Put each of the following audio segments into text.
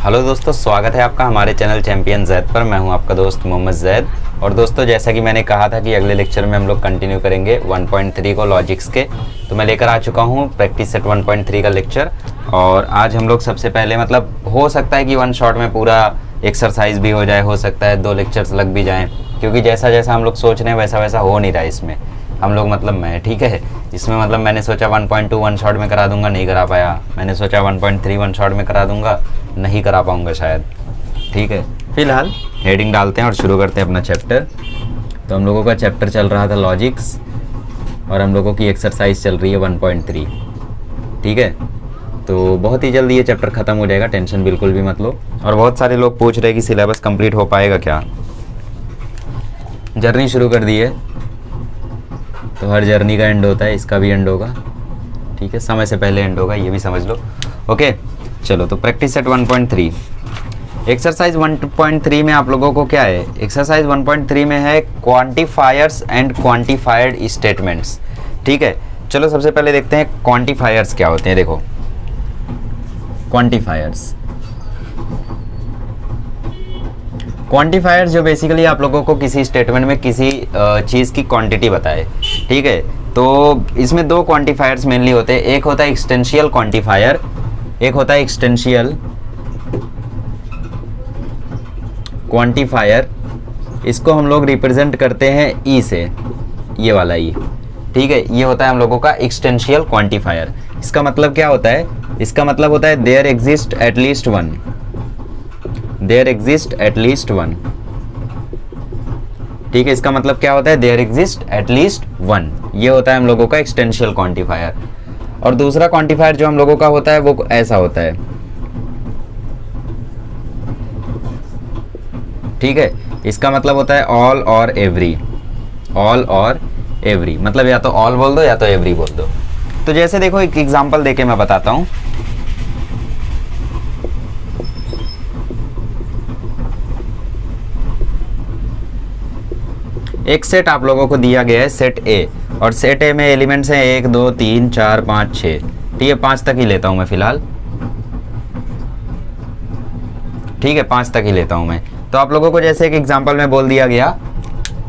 Hello दोस्तों, स्वागत है आपका हमारे चैनल चैंपियन जैद पर। मैं हूं आपका दोस्त मोहम्मद जैद। और दोस्तों, जैसा कि मैंने कहा था कि अगले लेक्चर में हम लोग कंटिन्यू करेंगे 1.3 को लॉजिक्स के, तो मैं लेकर आ चुका हूं प्रैक्टिस सेट 1.3 का लेक्चर। और आज हम लोग सबसे पहले मतलब हो सकता है कि वन शॉट में पूरा एक्सरसाइज भी हो जाए, हो सकता है 2 लेक्चर्स लग भी जाएँ, क्योंकि जैसा जैसा हम लोग सोच रहे हैं वैसा वैसा हो नहीं रहा है इसमें हम लोग, मतलब मैं, ठीक है। इसमें मतलब मैंने सोचा 1.2 वन शॉट में करा दूंगा, नहीं करा पाया। मैंने सोचा 1.3 वन शॉट में करा दूंगा, नहीं करा पाऊंगा शायद, ठीक है। फिलहाल हेडिंग डालते हैं और शुरू करते हैं अपना चैप्टर। तो हम लोगों का चैप्टर चल रहा था लॉजिक्स, और हम लोगों की एक्सरसाइज चल रही है 1.3, ठीक है। तो बहुत ही जल्दी ये चैप्टर ख़त्म हो जाएगा, टेंशन बिल्कुल भी मत लो। और बहुत सारे लोग पूछ रहे हैं कि सिलेबस कंप्लीट हो पाएगा क्या। जर्नी शुरू कर दी है, तो हर जर्नी का एंड होता है, इसका भी एंड होगा, ठीक है। समय से पहले एंड होगा, ये भी समझ लो, ओके। चलो, तो प्रैक्टिस सेट 1.3 एक्सरसाइज 1.3 में आप लोगों को क्या है, एक्सरसाइज 1.3 में है क्वांटिफायर्स एंड क्वांटिफाइड स्टेटमेंट्स, ठीक है। चलो सबसे पहले देखते हैं क्वांटिफायर्स क्या होते हैं। देखो, क्वांटिफायर्स जो बेसिकली आप लोगों को किसी स्टेटमेंट में किसी चीज़ की क्वांटिटी बताए, ठीक है। तो इसमें 2 क्वांटिफायर्स मेनली होते हैं। एक होता है एक्सटेंशियल क्वांटिफायर, एक होता है एक्सटेंशियल क्वांटिफायर। इसको हम लोग रिप्रेजेंट करते हैं ई से, ये वाला ई, ठीक है। ये होता है हम लोगों का एक्सटेंशियल क्वांटिफायर। इसका मतलब क्या होता है, इसका मतलब होता है there exist at least one, there exist at least one, ठीक है। इसका मतलब क्या होता है, देयर एग्जिस्ट एटलीस्ट वन, ये होता है हम लोगों का एक्सटेंशियल क्वांटिफायर। और दूसरा क्वांटिफायर जो हम लोगों का होता है वो ऐसा होता है, ठीक है। इसका मतलब होता है ऑल और एवरी, ऑल और एवरी, मतलब या तो ऑल बोल दो या तो एवरी बोल दो। तो जैसे देखो, एक एग्जांपल देके मैं बताता हूं। एक सेट आप लोगों को दिया गया है, सेट ए, और सेट ए में एलिमेंट्स हैं 1 2 3 4 5 6, ठीक है। 5 तक ही लेता हूं मैं फिलहाल, ठीक है, 5 तक ही लेता हूं मैं। तो आप लोगों को जैसे एक एग्जांपल में बोल दिया गया,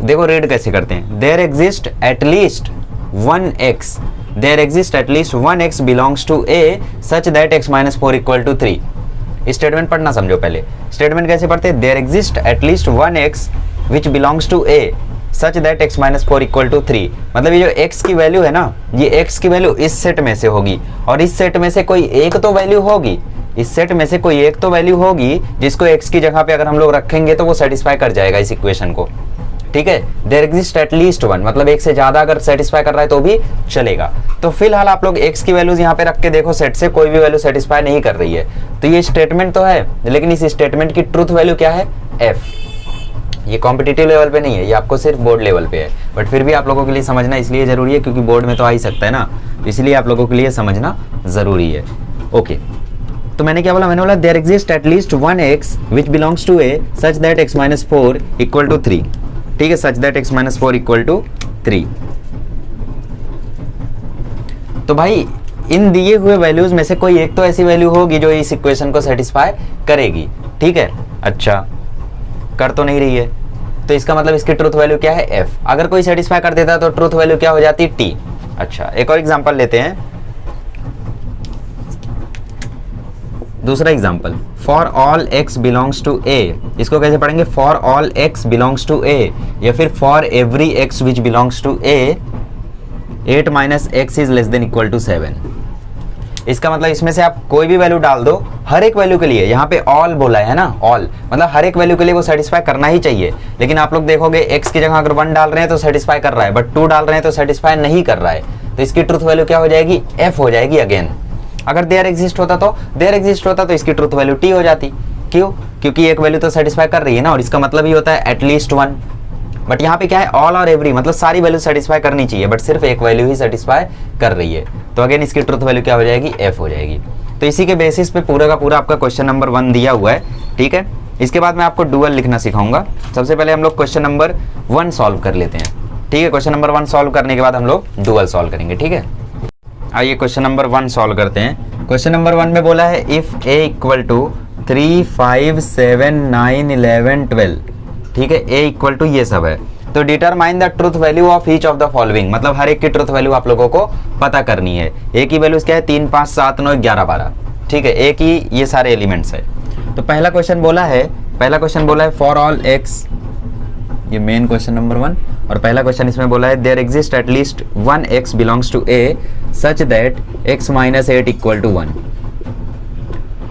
देखो रीड कैसे करते हैं। There exist at least 1x, there exist at least 1x belongs to A such that x - 4 = 3। Statement पढ़ना समझो पहले। स्टेटमेंट कैसे पढ़ते हैं, there exist at least 1x which belongs to A such that x - 4 = 3। मतलब ये जो x की वैल्यू है ना, ये x की वैल्यू इस सेट में से होगी, और इस सेट में से कोई एक तो वैल्यू होगी, इस सेट में से कोई एक तो वैल्यू होगी जिसको x की जगह पे अगर हम लोग रखेंगे तो वो सेटिस्फाई कर जाएगा इस इक्वेशन को, ठीक है। देयर एग्जिस्ट एटलीस्ट 1, मतलब एक से ज्यादा अगर सेटिस्फाई कर रहा है तो भी चलेगा। तो फिलहाल आप लोग x की वैल्यूज यहाँ पे रख के देखो, सेट से कोई भी वैल्यू सेटिस्फाई नहीं कर रही है, तो ये स्टेटमेंट तो है, लेकिन इस स्टेटमेंट की ट्रूथ वैल्यू क्या है, f। ये कॉम्पिटिटिव लेवल पे नहीं है, ये आपको सिर्फ बोर्ड लेवल पे है, बट फिर भी आप लोगों के लिए समझना इसलिए जरूरी है क्योंकि बोर्ड में तो आ ही सकता है ना, इसलिए आप लोगों के लिए समझना जरूरी है, ओके। तो मैंने क्या बोला, मैंने बोला there exist at least 1x which belongs to A such that x - 4 = 3, ठीक है, सच दैट x - 4 = 3। तो भाई इन दिए हुए वैल्यूज में से कोई एक तो ऐसी वैल्यू होगी जो इस इक्वेशन को सेटिस्फाई करेगी, ठीक है। अच्छा, कर तो नहीं रही है, तो इसका मतलब इसकी ट्रूथ वैल्यू क्या है, f। अगर कोई सेटिस्फाई कर देता तो ट्रूथ वैल्यू क्या हो जाती, t। अच्छा, एक और एग्जांपल लेते हैं, दूसरा example, for all x belongs to a। इसको कैसे पढ़ेंगे, for all x belongs to a, या फिर for every x which belongs to a 8 - x ≤ 7। इसका मतलब इसमें से आप कोई भी वैल्यू डाल दो, हर एक वैल्यू के लिए, यहाँ पे ऑल बोला है ना, ऑल मतलब हर एक वैल्यू के लिए वो सेटिस्फाई करना ही चाहिए। लेकिन आप लोग देखोगे x की जगह अगर 1 डाल रहे हैं तो सेटिस्फाई कर रहा है, बट 2 डाल रहे हैं तो सेटिस्फाई नहीं कर रहा है, तो इसकी ट्रूथ वैल्यू क्या हो जाएगी, f हो जाएगी अगेन। अगर देयर एग्जिस्ट होता तो इसकी ट्रूथ वैल्यू t हो जाती। क्यों, क्योंकि एक वैल्यू तो सेटिस्फाई कर रही है ना, और इसका मतलब ही होता है एटलीस्ट 1। बट यहाँ पे क्या है, ऑल और एवरी, मतलब सारी वैल्यू सेटिस्फाई करनी चाहिए, बट सिर्फ एक वैल्यू ही सेटिस्फाई कर रही है, तो अगेन इसकी ट्रूथ वैल्यू क्या हो जाएगी, f हो जाएगी। तो इसी के बेसिस पे पूरा का पूरा आपका क्वेश्चन नंबर 1 दिया हुआ है, ठीक है। इसके बाद मैं आपको डुअल लिखना सिखाऊंगा। सबसे पहले हम लोग क्वेश्चन नंबर 1 सॉल्व कर लेते हैं, ठीक है। क्वेश्चन नंबर 1 सॉल्व करने के बाद हम लोग डुअल सॉल्व करेंगे, ठीक है। आइए क्वेश्चन नंबर 1 सॉल्व करते हैं। क्वेश्चन नंबर 1 में बोला है इफ a इक्वल टू 3, 5, 7, 9, 11, 12, ठीक है, a इक्वल टू ये सब है। तो determine the truth value of each of the following, मतलब हर एक की ट्रुथ वैल्यू आप लोगों को पता करनी है। ए की वैल्यूज क्या है, 3, 5, 7, 9, 11, 12, ठीक है, ए की ये सारे एलिमेंट्स है। तो पहला क्वेश्चन बोला है फॉर ऑल एक्स, ये मेन क्वेश्चन नंबर 1, और पहला क्वेश्चन इसमें बोला है there exist at least 1 x belongs to a such that x minus 8 equal to 1,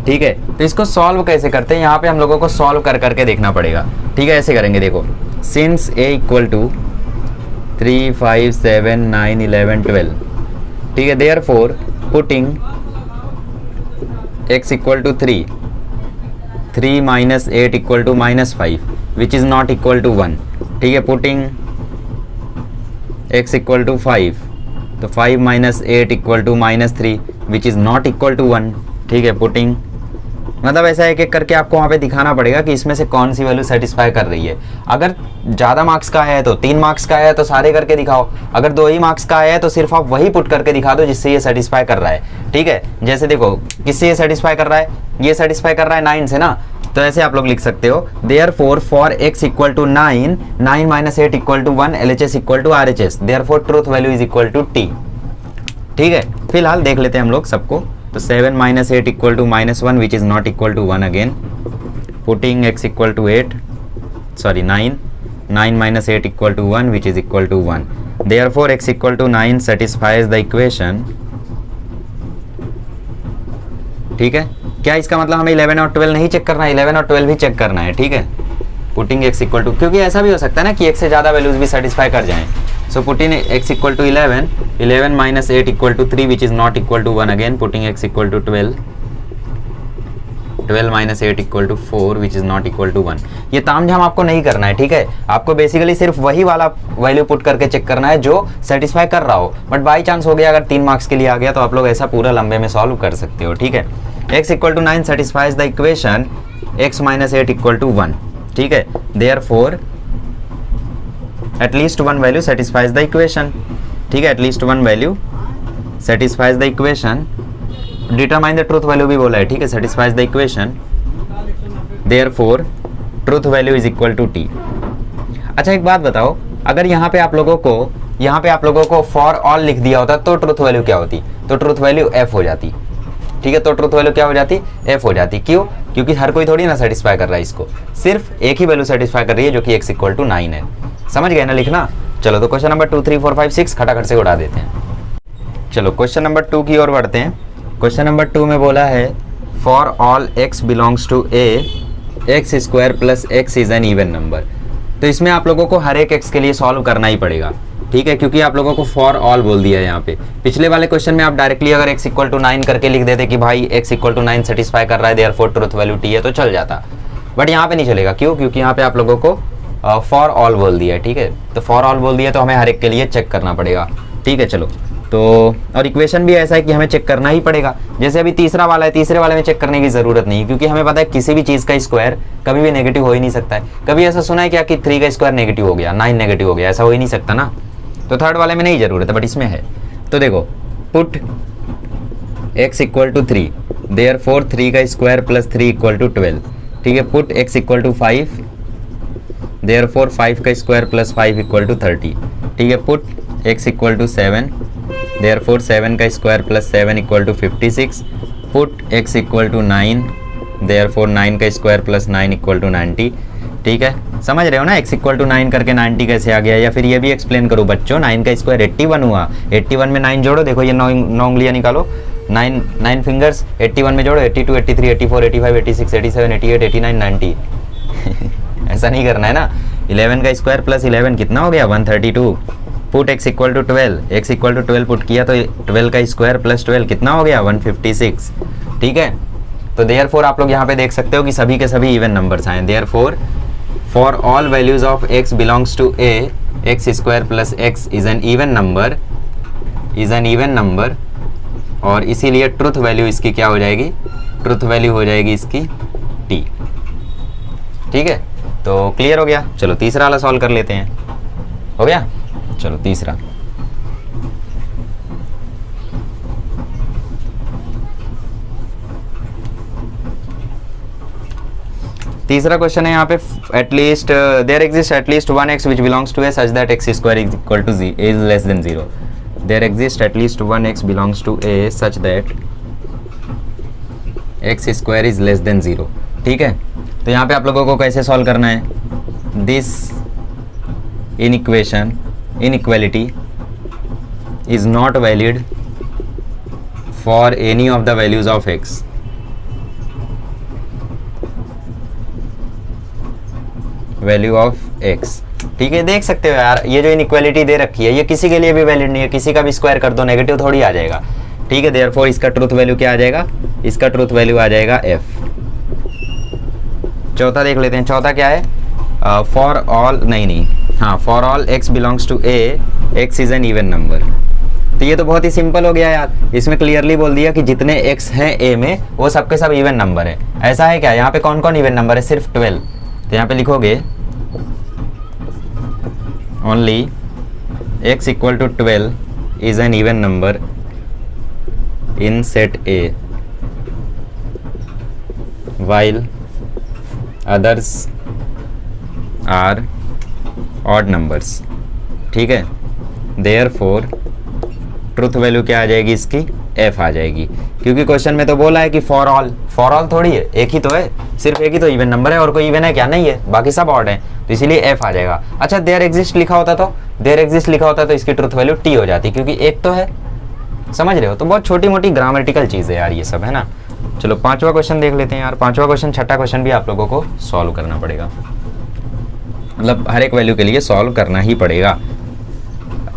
ठीक है। तो इसको सॉल्व कैसे करते हैं, यहाँ पे हम लोगों को सॉल्व कर करके देखना पड़ेगा, ठीक है। ऐसे करेंगे, देखो, सिंस a इक्वल टू 3, 5, 7, 9, 11, 12, ठीक है, therefore putting x equal to 3 minus 8 equal to -5 which is not equal to 1, ठीक है, पुटिंग x इक्वल टू 5, तो 5 minus 8 equal to -3 which is not equal to 1, ठीक है, पुटिंग, मतलब ऐसा एक एक करके आपको वहाँ पे दिखाना पड़ेगा कि इसमें से कौन सी वैल्यू सेटिस्फाई कर रही है। अगर ज़्यादा मार्क्स का है तो 3 मार्क्स का है तो सारे करके दिखाओ, अगर 2 ही मार्क्स का है तो सिर्फ आप वही पुट करके दिखा दो जिससे ये सेटिस्फाई कर रहा है, ठीक है। जैसे देखो, किससे ये सेटिस्फाई कर रहा है, ये सेटिस्फाई कर रहा है 9 से ना, तो ऐसे आप लोग लिख सकते हो therefore for x equal to 9 minus 8 equal to 1 LHS equal to RHS, therefore truth value is equal to t, ठीक है। फिलहाल देख लेते हैं हम लोग सबको, तो 7 minus 8 equal to -1 which is not equal to 1 again, putting x equal to 9 minus 8 equal to 1 which is equal to 1, therefore x equal to 9 satisfies the equation, ठीक है। क्या इसका मतलब हमें 11 और 12 नहीं चेक करना है, 11 और 12 भी चेक करना है, ठीक है। पुटिंग x इक्वल टू, क्योंकि ऐसा भी हो सकता है ना कि एक से ज़्यादा वैल्यूज भी सेटिस्फाई कर जाएं, so putting x equal to 11 minus 8 equal to 3 which is not equal to 1 again, putting x equal to 12 minus 8 equal to 4 which is not equal to 1। ये तामझाम आपको नहीं करना है, ठीक है। आपको बेसिकली सिर्फ वही वाला वैल्यू पुट करके चेक करना है जो सेटिस्फाई कर रहा हो, बट बाई चांस हो गया अगर 3 मार्क्स के लिए आ गया तो आप लोग ऐसा पूरा लंबे में सॉल्व कर सकते हो, ठीक है। x equal to 9 satisfies the equation x minus 8 equal to 1, ठीक है, therefore at least 1 value satisfies the equation, ठीक है, at least 1 value satisfies the equation, determine the truth value भी बोला है, ठीक है, satisfies the equation, therefore truth value is equal to t। अच्छा एक बात बताओ, अगर यहाँ पे आप लोगों को फॉर ऑल लिख दिया होता तो ट्रूथ वैल्यू क्या होती, तो ट्रूथ वैल्यू f हो जाती, ठीक है। तो ट्रूथ वैल्यू क्या हो जाती, f हो जाती, क्यों, क्योंकि हर कोई थोड़ी ना सेटिस्फाई कर रहा है इसको, सिर्फ एक ही वैल्यू सेटिस्फाई कर रही है जो कि x इक्वल टू 9 है, समझ गए ना लिखना। चलो तो क्वेश्चन नंबर 2, 3, 4, 5, 6 खटाखट से उड़ा देते हैं। चलो क्वेश्चन नंबर 2 की ओर बढ़ते हैं। क्वेश्चन नंबर 2 में बोला है for all x belongs to a x square plus x is an even number. तो इसमें आप लोगों को हर एक x के लिए सॉल्व करना ही पड़ेगा, ठीक है, क्योंकि आप लोगों को फॉर ऑल बोल दिया है यहाँ पे। पिछले वाले क्वेश्चन में आप डायरेक्टली अगर x इक्वल टू 9 करके लिख देते कि भाई x इक्वल टू 9 सेटिस्फाई कर रहा है देयरफॉर ट्रूथ वैल्यू t है, तो चल जाता, बट यहाँ पे नहीं चलेगा, क्यों, क्योंकि यहाँ पे आप लोगों को फॉर ऑल बोल दिया है, ठीक है। तो फॉर ऑल बोल दिया तो हमें हर एक के लिए चेक करना पड़ेगा, ठीक है। चलो तो और इक्वेशन भी ऐसा है कि हमें चेक करना ही पड़ेगा, जैसे अभी तीसरा वाला है, तीसरे वाले में चेक करने की जरूरत नहीं, क्योंकि हमें पता है किसी भी चीज़ का स्क्वायर कभी भी नेगेटिव हो ही नहीं सकता है। कभी ऐसा सुना है क्या कि 3 का स्क्वायर नेगेटिव हो गया, 9 नेगेटिव हो गया, ऐसा हो ही नहीं सकता ना। तो थर्ड वाले में नहीं जरूरत है, बट इसमें है। तो देखो, put x equal to 3 therefore 3 का स्क्वायर प्लस 3 इक्वल टू 12, ठीक है। Put x equal to 5 therefore 5 का स्क्वायर प्लस 5 इक्वल टू 30, ठीक है। Put x equal to 7 therefore 7 का square plus 7 equal to 56। Put x equal to 9 therefore 9 का square plus 9 equal to 90, ठीक है। समझ रहे हो ना, x इक्वल टू 9 करके 90 कैसे आ गया, या फिर ये भी एक्सप्लेन करूँ बच्चों, 9 का स्क्वायर 81 हुआ, 81 में 9 जोड़ो, देखो ये 9 उंगलियाँ निकालो, 9 फिंगर्स, 81 में जोड़ो, 82, 83, 84, 85, 86, 87, 88, 89, 90 ऐसा नहीं करना है ना। 11 का स्क्वायर प्लस 11 कितना हो गया, 132। Put x equal to 12, x equal to 12 put किया तो 12 का स्क्वायर प्लस 12 कितना हो गया, 156, ठीक है। तो देयरफॉर आप लोग यहाँ पे देख सकते हो कि सभी के सभी इवन नंबर्स आए, therefore for all values of x belongs to a x square plus x is an even number, और इसीलिए ट्रुथ वैल्यू इसकी क्या हो जाएगी, ट्रुथ वैल्यू हो जाएगी इसकी t, ठीक है। तो क्लियर हो गया। चलो तीसरा वाला सॉल्व कर लेते हैं, हो गया। चलो तीसरा, तीसरा क्वेश्चन है यहाँ पे, at least there exist at least one x which belongs to A such that x square is equal to g is less than zero. There exist at least one x belongs to A such that x square is less than zero. ठीक है, तो यहाँ पे आप लोगों को कैसे solve करना है, this inequality is not valid for any of the values of x. Value of x. ठीक है, देख सकते हो यार, ये जो इनइक्वालिटी दे रखी है ये किसी के लिए भी वैलिड नहीं है, किसी का भी स्क्वायर कर दो नेगेटिव थोड़ी आ जाएगा। ठीक है, देयरफॉर इसका ट्रूथ वैल्यू क्या आ जाएगा, इसका ट्रूथ वैल्यू आ जाएगा एफ। चौथा देख लेते हैं, चौथा क्या है, for all for all x belongs to A x is an even number. तो ये तो बहुत ही सिंपल हो गया यार, इसमें क्लियरली बोल दिया कि जितने एक्स हैं ए में वो सबके सब इवन नंबर है। ऐसा है क्या, यहाँ पे कौन कौन इवन नंबर है, सिर्फ 12। तो यहाँ पे लिखोगे only x equal to 12 is an even number in set A while others are odd numbers। ठीक है, therefore ट्रूथ वैल्यू क्या आ जाएगी इसकी, f आ जाएगी, क्योंकि क्वेश्चन में तो बोला है कि फॉर ऑल थोड़ी है, एक ही तो है, सिर्फ एक ही तो इवन नंबर है, और कोई इवन है क्या, नहीं है, बाकी सब ऑड है, तो इसीलिए f आ जाएगा। अच्छा, देयर एग्जिस्ट लिखा होता तो इसकी ट्रूथ वैल्यू t हो जाती, क्योंकि एक तो है, समझ रहे हो। तो बहुत छोटी मोटी ग्रामेटिकल चीज़ है यार ये सब, है ना। चलो पांचवा क्वेश्चन देख लेते हैं यार। पांचवा क्वेश्चन, छठा क्वेश्चन भी आप लोगों को सॉल्व करना पड़ेगा, मतलब हर एक वैल्यू के लिए सॉल्व करना ही पड़ेगा।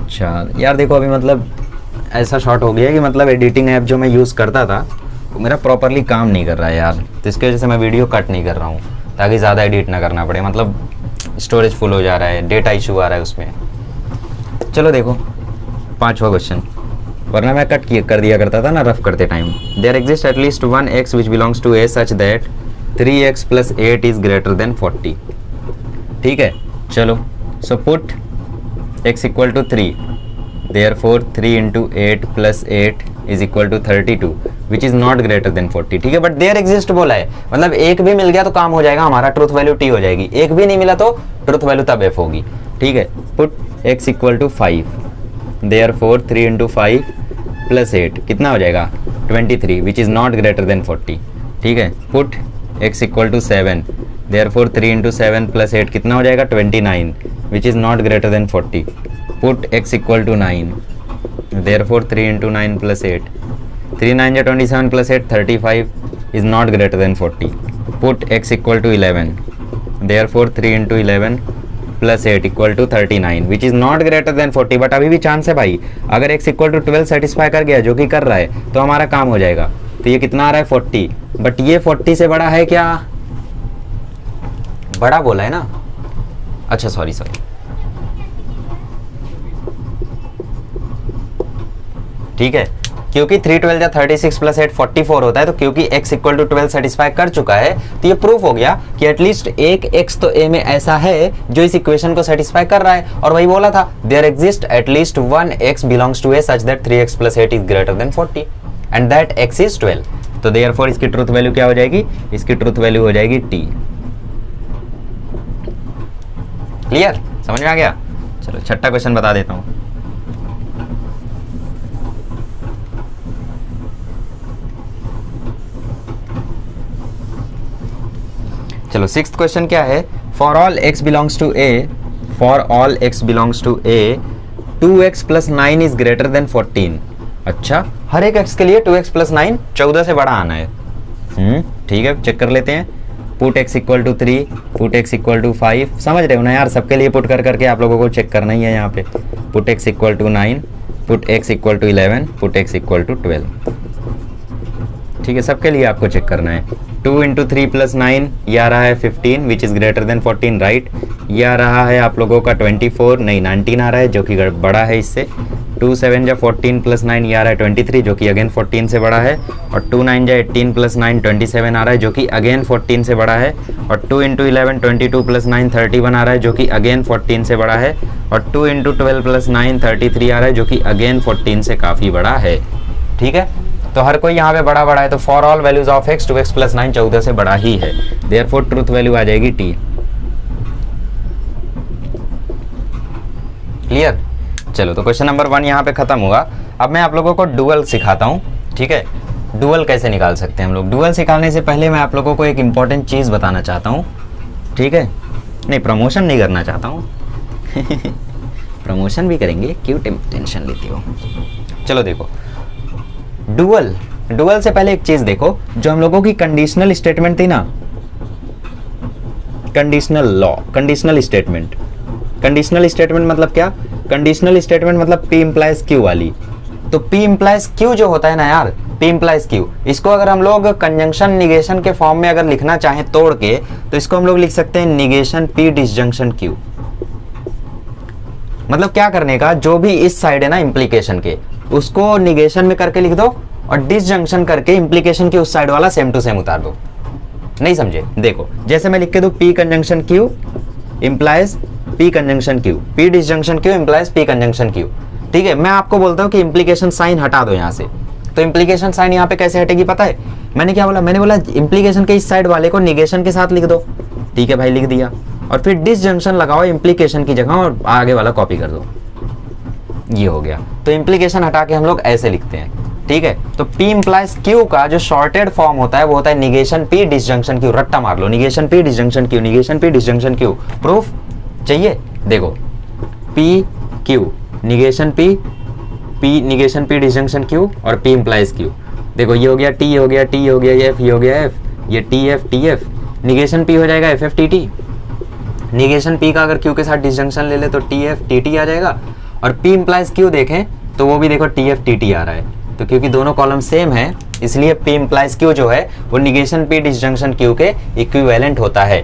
अच्छा यार देखो, अभी मतलब ऐसा शॉर्ट हो गया कि मतलब एडिटिंग ऐप जो मैं यूज़ करता था वो मेरा प्रॉपरली काम नहीं कर रहा है यार, तो इसकी वजह से मैं वीडियो कट नहीं कर रहा हूँ ताकि ज़्यादा एडिट ना करना पड़े, मतलब स्टोरेज फुल हो जा रहा है, डेटा इशू आ रहा है उसमें। चलो देखो पांचवा क्वेश्चन, वरना मैं कट कर दिया करता था ना रफ करते time. There exist at least one x which belongs to A such that 3x + 8 is greater than 40। ठीक है, चलो so put x equal to 3, therefore 3 × 8 + 8 is equal to 32 which is not greater than 40। ठीक है, but there exist बोला है, मतलब एक भी मिल गया तो काम हो जाएगा हमारा, ट्रूथ वैल्यू t हो जाएगी, एक भी नहीं मिला तो ट्रूथ वैल्यू तब f होगी। ठीक है, put x equal to 5, therefore 3 × 5 + 8 कितना हो जाएगा 23 which is not greater than 40। ठीक है, put x equal to 7, therefore 3 × 7 + 8 कितना हो जाएगा 29 which is not greater than 40। Put x equal to 9, therefore 3 × 9 + 8, 3 9 या 27 + 8 35 is not greater than 40। Put x equal to 11, therefore 3 × 11 + 8 equal to 39 which is not greater than 40। But अभी भी chance है भाई, अगर x equal to 12 satisfy कर गया, जो कि कर रहा है, तो हमारा काम हो जाएगा। तो ये कितना आ रहा है 40, बट ये 40 से बड़ा है क्या, बड़ा बोला है ना, अच्छा सॉरी ठीक है, क्योंकि 3 12 या 36 + 8 44 होता है, तो क्योंकि x इक्वल टू 12 सेटिस्फाई कर चुका है, तो ये प्रूफ हो गया कि एटलीस्ट एक x तो a में ऐसा है जो इस इक्वेशन को सेटिस्फाई कर रहा है। और वही बोला था, there exist at least one x belongs to a such that 3x + 8 is greater than 40 and that x is 12। तो देयरफॉर इसकी ट्रूथ वैल्यू क्या हो जाएगी, इसकी ट्रूथ वैल्यू हो जाएगी t। क्लियर, समझ में आ गया। चलो छठा क्वेश्चन बता देता हूँ। चलो सिक्स्थ क्वेश्चन क्या है, for all x belongs to a 2x + 9 is greater than 14। अच्छा, हर एक x के लिए 2x + 9 14 से बड़ा आना है। ठीक है, चेक कर लेते हैं। Put x equal to 3, put x equal to 5, समझ रहे हो ना यार, सबके लिए पुट कर करके आप लोगों को चेक करना ही है यहाँ पे। Put x equal to 9, put x equal to 11, put x equal to 12। ठीक है, सबके लिए आपको चेक करना है। 2 × 3 + 9 ये आ रहा है 15 which is greater than 14, right. ये आ रहा है आप लोगों का 24, नहीं 19 आ रहा है, जो कि बड़ा है इससे। 2 7 या 14 + 9 ये आ रहा है 23, जो कि अगेन 14 से बड़ा है। और 2 9 या 18 + 9 27 आ रहा है, जो कि अगेन 14 से बड़ा है। और 2 × 11 22 + 9 31 आ रहा है, जो कि अगेन 14 से बड़ा है। और 2 × 12 + 9 33 आ रहा है, जो कि अगेन 14 से काफ़ी बड़ा है। ठीक है, तो हर कोई यहाँ पे बड़ा बड़ा है, तो for all values of x 2x + 9 14 से बड़ा ही है, देयरफॉर ट्रूथ वैल्यू आ जाएगी t। क्लियर? चलो तो क्वेश्चन नंबर 1 यहाँ पे खत्म हुआ। अब मैं आप लोगों को डुअल सिखाता हूँ, ठीक है। डुअल कैसे निकाल सकते हैं हम लोग। डुअल सिखाने से पहले मैं आप लोगों को एक इंपॉर्टेंट चीज़ बताना चाहता हूँ, ठीक है। नहीं, प्रमोशन नहीं करना चाहता हूँ प्रमोशन भी करेंगे, क्यों टेंशन लेती हो। चलो देखो, डुअल से पहले एक चीज़ देखो, जो हम लोगों की कंडीशनल स्टेटमेंट थी ना, कंडीशनल लॉ, कंडीशनल स्टेटमेंट मतलब क्या? कंडीशनल स्टेटमेंट मतलब P इम्प्लाइज Q वाली। तो P इम्प्लाइज Q जो होता है ना यार, P इम्प्लाइज Q, इसको अगर हम लोग कंजंक्शन निगेशन के फॉर्म में अगर लिखना चाहें तोड़ के, तो इसको हम लोग लिख सकते हैं निगेशन P डिसजंक्शन Q। मतलब क्या करने का, जो भी इस साइड है ना इम्प्लीकेशन के, उसको निगेशन में करके लिख दो और डिसजंक्शन करके इम्प्लीकेशन के उस साइड वाला सेम टू सेम उतार दो। नहीं समझे? देखो, जैसे मैं लिख के दूं P conjunction Q implies P conjunction Q, P disjunction Q implies P conjunction Q। ठीक है, मैं आपको बोलता हूं कि इम्प्लीकेशन साइन हटा दो यहां से। तो इम्प्लीकेशन साइन यहां पे कैसे हटेगी पता है? मैंने क्या बोला? मैंने बोला इम्प्लीकेशन के इस साइड वाले को निगेशन के साथ लिख दो। ठीक है भाई, लिख दिया। और फिर डिसजंक्शन लगाओ इम्प्लीकेशन की जगह और आगे वाला कॉपी कर दो। ये हो गया। तो इम्प्लीकेशन हटा के हम लोग ऐसे लिखते हैं, ठीक है। तो P इम्प्लाइज Q का जो शॉर्टेड फॉर्म होता है वो होता है निगेशन P डिसजंक्शन Q। रट्टा मार लो, negation P disjunction Q, negation P disjunction Q। Proof चाहिए? देखो, P Q negation P, P negation P disjunction Q और P इम्प्लाइज Q। देखो, ये हो गया T, हो गया T, हो गया F, ये हो गया F, ये TF, निगेशन P हो जाएगा FFTT। निगेशन P का अगर Q के साथ डिसजंक्शन ले ले तो TFTT आ जाएगा। और P इम्प्लाइज Q देखें तो वो भी देखो TFTT आ रहा है। तो क्योंकि दोनों कॉलम सेम है, इसलिए P इम्प्लाइज Q जो है वो निगेशन P डिसजंक्शन Q के इक्विवेलेंट होता है।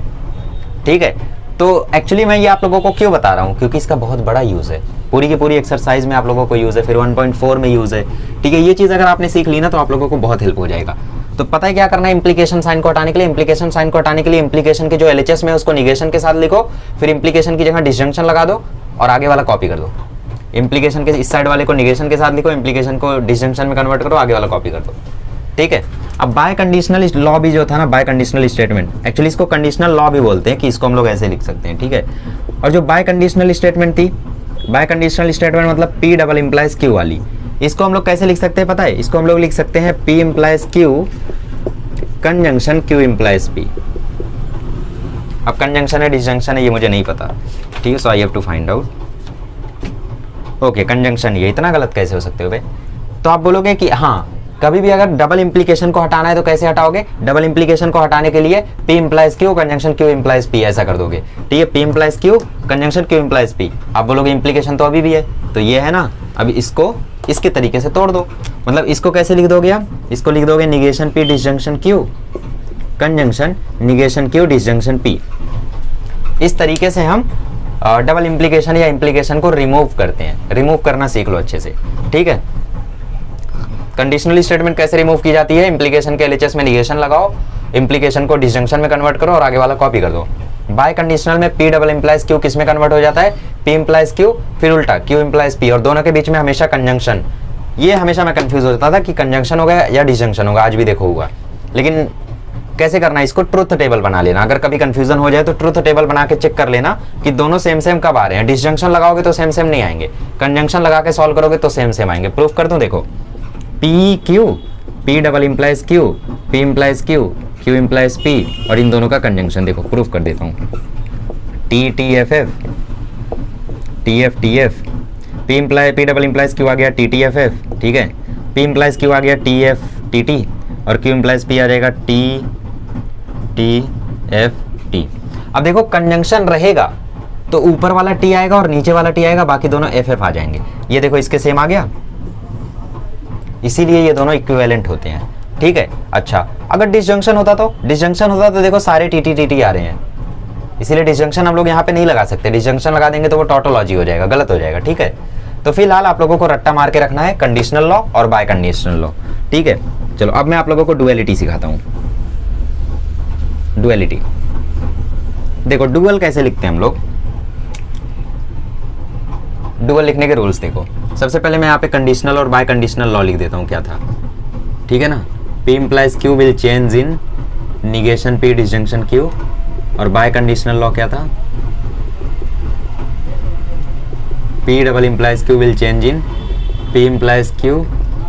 ठीक है, तो एक्चुअली मैं ये आप लोगों को क्यों बता रहा हूँ, क्योंकि इसका बहुत बड़ा यूज़ है। पूरी की पूरी एक्सरसाइज में आप लोगों को यूज़ है, फिर 1.4 में यूज़ है। ठीक है, ये चीज़ अगर आपने सीख ली ना तो आप लोगों को बहुत हेल्प हो जाएगा। तो पता है क्या करना है इम्प्लीकेशन साइन को हटाने के लिए? इम्प्लीकेशन साइन को हटाने के लिए इम्प्लीकेशन के जो LHS में उसको निगेशन के साथ लिखो, फिर इम्प्लीकेशन की जगह डिसजंक्शन लगा दो और आगे वाला कॉपी कर दो। इम्प्लीकेशन के इस साइड वाले को निगेशन के साथ लिखो, इम्प्लीकेशन को डिसजंक्शन में कन्वर्ट करो, आगे वाला कॉपी कर दो। ठीक है। अब बाय कंडीशनल लॉ भी जो था ना, बाय कंडीशनल स्टेटमेंट, एक्चुअली इसको कंडीशनल लॉ भी बोलते हैं, कि इसको हम लोग ऐसे लिख सकते हैं। ठीक है। और जो बाय कंडीशनल स्टेटमेंट थी, बाय कंडीशनल स्टेटमेंट मतलब P डबल इम्प्लाइज Q वाली, इसको हम लोग कैसे लिख सकते हैं पता है? इसको हम लोग लिख सकते हैं P implies Q conjunction Q implies P। अब कंजंक्शन है डिसजंक्शन है ये मुझे नहीं पता, ठीक है, so I have to find out. Okay, conjunction, ये इतना गलत कैसे हो सकते हो भाई? तो आप बोलोगे कि हाँ, कभी भी अगर डबल इंप्लीकेशन को हटाना है तो कैसे हटाओगे? डबल इंप्लीकेशन को हटाने के लिए P implies Q conjunction Q implies P ऐसा कर दोगे। ठीक है, P implies Q conjunction Q implies P। आप बोलोगे इंप्लीकेशन तो अभी भी है, तो ये है ना, अब इसको इसके तरीके से तोड़ दो। मतलब इसको कैसे लिख दोगे आप? इसको लिख दोगे negation P disjunction Q conjunction negation Q disjunction P। इस तरीके से हम डबल इंप्लीकेशन या इंप्लीकेशन को रिमूव करते हैं। रिमूव करना सीख लो अच्छे से, ठीक है। कंडीशनल स्टेटमेंट कैसे रिमूव की जाती है? इंप्लीकेशन के LHS में निगेशन लगाओ, इंप्लीकेशन को डिसजंक्शन में कन्वर्ट करो और आगे वाला कॉपी कर दो। बाय कंडीशनल में P डबल इम्प्लाइज Q किस में कन्वर्ट हो जाता है? P इम्प्लाइज Q, फिर उल्टा Q इम्प्लाइज P, और दोनों के बीच में हमेशा कंजंक्शन। ये हमेशा मैं कंफ्यूज हो जाता था कि कंजंक्शन होगा या डिसजंक्शन होगा, आज भी देखो होगा। लेकिन कैसे करना है इसको? ट्रुथ टेबल बना लेना। अगर कभी कंफ्यूजन हो जाए तो ट्रुथ टेबल बना के चेक कर लेना कि दोनों सेम सेम कब आ रहे हैं। डिसजंक्शन लगाओगे तो सेम सेम नहीं आएंगे, कंजंक्शन लगा के सॉल्व करोगे तो सेम सेम आएंगे। प्रूफ कर दूं, देखो PQ, P double implies Q, P implies Q, Q implies P, और इन दोनों का कंजंक्शन देखो, प्रूफ कर देता हूँ। TTFF, TFTF, P double implies Q आ गया TTFF, ठीक है। P इम्प्लाइज Q आ गया TFTT, और Q इम्प्लाइज P आ जाएगा TFT। अब देखो कंजंक्शन रहेगा तो ऊपर वाला T आएगा और नीचे वाला T आएगा, बाकी दोनों FF आ जाएंगे। ये देखो इसके सेम आ गया, इसीलिए ये दोनों इक्विवेलेंट होते हैं। ठीक है। अच्छा, अगर डिसजंक्शन होता तो देखो सारे TT आ रहे हैं, इसीलिए डिसजंक्शन हम लोग यहाँ पे नहीं लगा सकते। डिसजंक्शन लगा देंगे तो वो टोटोलॉजी हो जाएगा, गलत हो जाएगा। ठीक है, तो फिलहाल आप लोगों को रट्टा मार के रखना है कंडीशनल लॉ और बाय कंडीशनल लॉ। ठीक है, चलो अब मैं आप लोगों को डुअलिटी सिखाता हूँ। डुअलिटी देखो, डुअल कैसे लिखते हैं हम लोग? डुअल लिखने के रूल्स देखो। सबसे पहले मैं यहाँ पे कंडीशनल और बाय कंडीशनल लॉ लिख देता हूँ। क्या था? ठीक है ना। P implies Q will change in negation P disjunction Q, और बाय कंडीशनल लॉ क्या था, P double implies Q will change in P implies Q,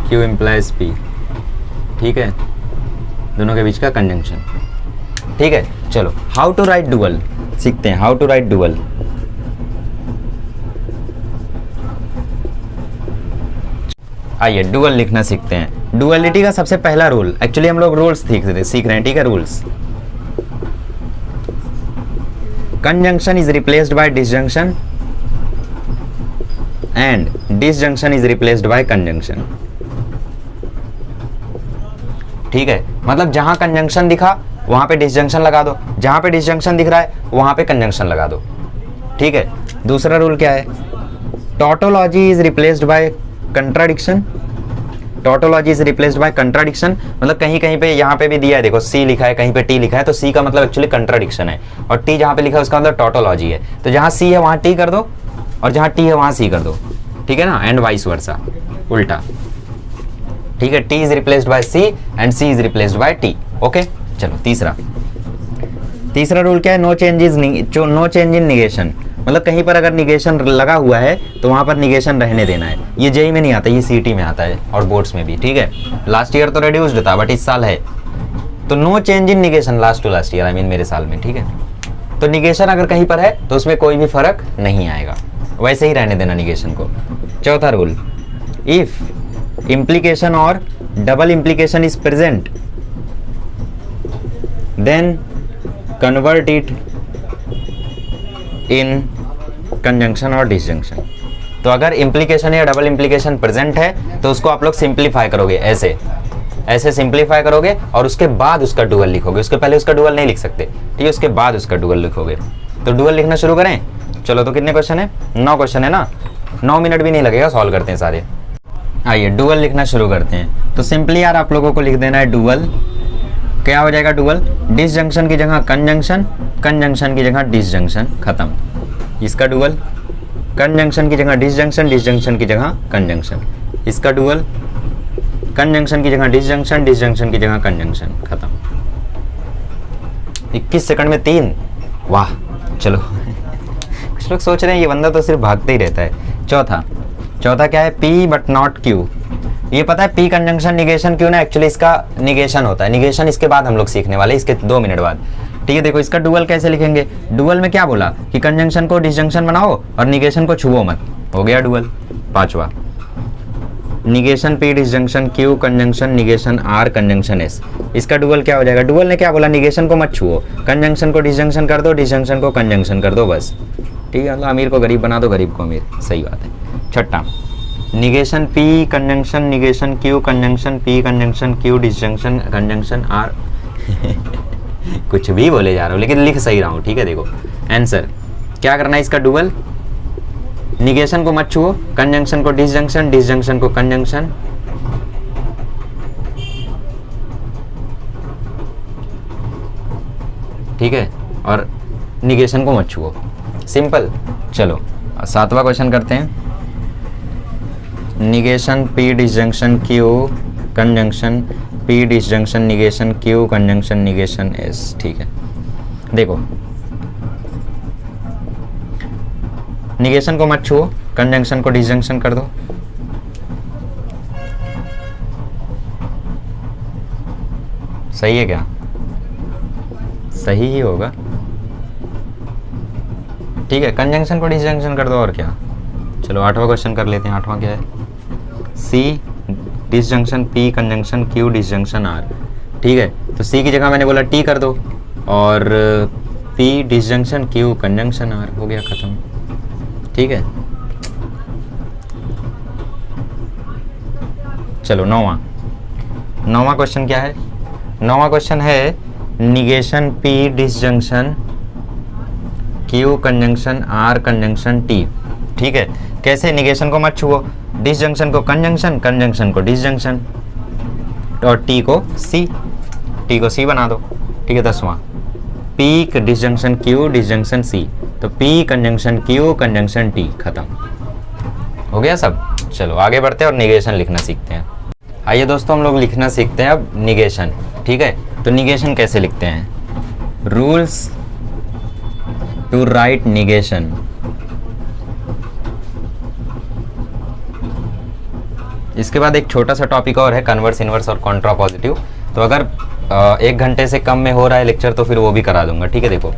Q implies P, ठीक है, दोनों के बीच का कंजंक्शन। ठीक है, चलो हाउ टू राइट डुअल सीखते हैं, हाउ टू राइट डुअल। आइए डुअल लिखना सीखते हैं। डुअलिटी का सबसे पहला रूल, एक्चुअली हम लोग रूल्स सीख रहे हैं, ठीक है, rules. Conjunction is replaced bye disjunction and disjunction is replaced bye conjunction. ठीक है, मतलब जहां कंजंक्शन दिखा वहां पे डिसजंक्शन लगा दो, जहां पे डिसजंक्शन दिख रहा है वहां पे कंजंक्शन लगा दो। ठीक है, दूसरा रूल क्या है, tautology is replaced bye contradiction. Tautology is replaced bye contradiction, मतलब कहीं कहीं पे यहाँ पे भी दिया है, देखो सी लिखा है, कहीं पे टी लिखा है, तो सी का मतलब एक्चुअली कंट्राडिक्शन है, और टी जहाँ पे लिखा है उसका मतलब टॉटोलॉजी है। तो जहाँ सी है वहाँ टी कर दो, और जहाँ टी है वहाँ सी कर दो, ठीक है ना, एंड वाइस वर्सा, उल्टा। ठीक है, T is replaced by C and C is replaced by T. Okay, चलो तीसरा रूल क्या है, नो चेंज इन निगेशन, मतलब कहीं पर अगर निगेशन लगा हुआ है तो वहां पर निगेशन रहने देना है। ये जेई में नहीं आता, ये सीटी में आता है और बोर्ड्स में भी। ठीक है, लास्ट ईयर तो रिड्यूस्ड था बट इस साल है, तो no change in negation last to last year, I mean मेरे साल में। ठीक है, तो निगेशन अगर कहीं पर है तो उसमें कोई भी फर्क नहीं आएगा, वैसे ही रहने देना निगेशन को। चौथा रूल, इफ इम्प्लीकेशन और double implication is present then convert it in conjunction और डिसजंक्शन। तो अगर इम्प्लीकेशन या डबल इम्प्लीकेशन प्रेजेंट है तो उसको आप लोग सिंप्लीफाई करोगे, ऐसे सिंप्लीफाई करोगे और उसके बाद उसका डुअल लिखोगे, उसके पहले उसका डुअल नहीं लिख सकते। ठीक है, उसके बाद उसका डुअल लिखोगे। तो डुअल लिखना शुरू करें। चलो, तो कितने क्वेश्चन है, 9 क्वेश्चन है ना, 9 मिनट भी नहीं लगेगा, सॉल्व करते हैं सारे। आइए डुअल लिखना शुरू करते हैं। तो सिंपली यार आप लोगों को लिख देना है डुअल। क्या हो जाएगा डुअल, डिसजंक्शन की जगह कंजंक्शन, कंजंक्शन की जगह डिसजंक्शन, खत्म। इसका डुअल, कंजंक्शन की जगह डिसजंक्शन, डिसजंक्शन की जगह कंजंक्शन। इसका डुअल, कंजंक्शन की जगह डिसजंक्शन, डिसजंक्शन की जगह कंजंक्शन, खत्म। 21 सेकंड में 3, वाह। चलो कुछ लोग सोच रहे हैं ये बंदा तो सिर्फ भागते ही रहता है। चौथा क्या है, P बट नॉट Q। ये पता है P कंजंक्शन निगेशन क्यों ना, एक्चुअली इसका निगेशन होता है। निगेशन इसके बाद हम लोग सीखने वाले, इसके 2 मिनट बाद। ठीक है, देखो इसका डुअल कैसे लिखेंगे। डुअल में क्या बोला कि कंजंक्शन को डिसजंक्शन बनाओ और निगेशन को छुओ मत, हो गया डुअल। 5वां, negation P disjunction Q conjunction negation R conjunction S। इसका डुअल क्या हो जाएगा, डुअल ने क्या बोला, निगेशन को मत छुओ, कंजंक्शन को डिसजंक्शन कर दो, डिसजंक्शन को कंजंक्शन कर दो, बस। ठीक है, मतलब अमीर को गरीब बना दो, गरीब को अमीर, सही बात है। 6वां, negation P conjunction negation Q conjunction P conjunction Q disjunction conjunction R कुछ भी बोले जा रहा हूँ लेकिन लिख सही रहा हूँ। ठीक है, देखो आंसर क्या करना है, इसका डुअल, निगेशन को मत छुओ, कंजंक्शन को डिसजंक्शन, डिसजंक्शन को कंजंक्शन, ठीक है, और निगेशन को मत छुओ, सिंपल। चलो 7वां क्वेश्चन करते हैं। Negation P disjunction Q conjunction P disjunction negation Q conjunction negation S। ठीक है, देखो निगेशन को मत छुओ, कंजंक्शन को डिसजंक्शन कर दो, सही है क्या, सही ही होगा। ठीक है, कंजंक्शन को डिसजंक्शन कर दो, और क्या। चलो 8वां क्वेश्चन कर लेते हैं। 8वां क्या है, C disjunction P conjunction Q disjunction R। ठीक है, तो C की जगह मैंने बोला T कर दो, और P disjunction Q conjunction R, हो गया खत्म। ठीक है, चलो 9वां क्वेश्चन क्या है, 9वां क्वेश्चन है negation P disjunction Q conjunction R conjunction T। ठीक है, कैसे, निगेशन को मत छुओ, डिसजंक्शन को कंजंक्शन, कंजंक्शन को डिसजंक्शन, और T को C बना दो। ठीक है, 10वां, P disjunction Q disjunction C, तो P conjunction Q conjunction T, खत्म हो गया सब। चलो आगे बढ़ते हैं और निगेशन लिखना सीखते हैं। आइए दोस्तों हम लोग लिखना सीखते हैं अब निगेशन। ठीक है, तो निगेशन कैसे लिखते हैं, रूल्स टू राइट निगेशन। इसके बाद एक छोटा सा टॉपिक और है, कन्वर्स, इनवर्स और कॉन्ट्रा पॉजिटिव। तो अगर 1 घंटे से कम में हो रहा है लेक्चर तो फिर वो भी करा दूंगा। ठीक है, देखो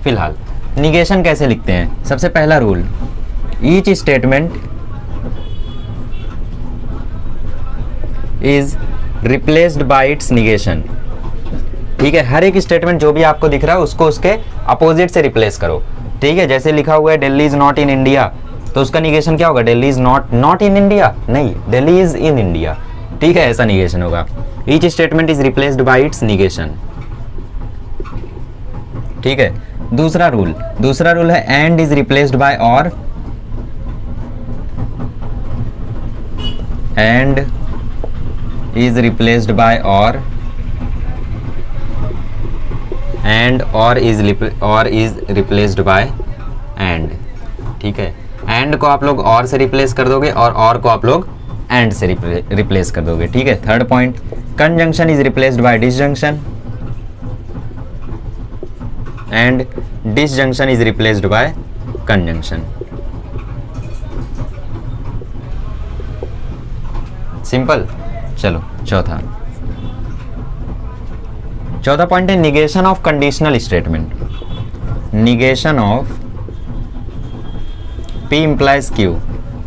फिलहाल निगेशन कैसे लिखते हैं। सबसे पहला rule, each statement is replaced bye it's negation. ठीक है, हर एक स्टेटमेंट जो भी आपको दिख रहा है उसको उसके अपोजिट से रिप्लेस करो। ठीक है, जैसे लिखा हुआ है Delhi is not in India, तो उसका निगेशन क्या होगा, Delhi is not in India, नहीं, दिल्ली इज इन इंडिया। ठीक है, ऐसा निगेशन होगा। Each statement is replaced bye it's negation. ठीक है, दूसरा रूल है एंड इज रिप्लेस्ड बाय और, एंड इज रिप्लेस्ड बाय और, एंड और इज रिप्लेस्ड बाय एंड। ठीक है, एंड को आप लोग और से रिप्लेस कर दोगे और को आप लोग एंड से रिप्लेस कर दोगे। ठीक है, third point, conjunction is replaced bye disjunction and disjunction is replaced bye conjunction. Simple. चलो चौथा पॉइंट है negation of conditional statement. Negation of P implies Q।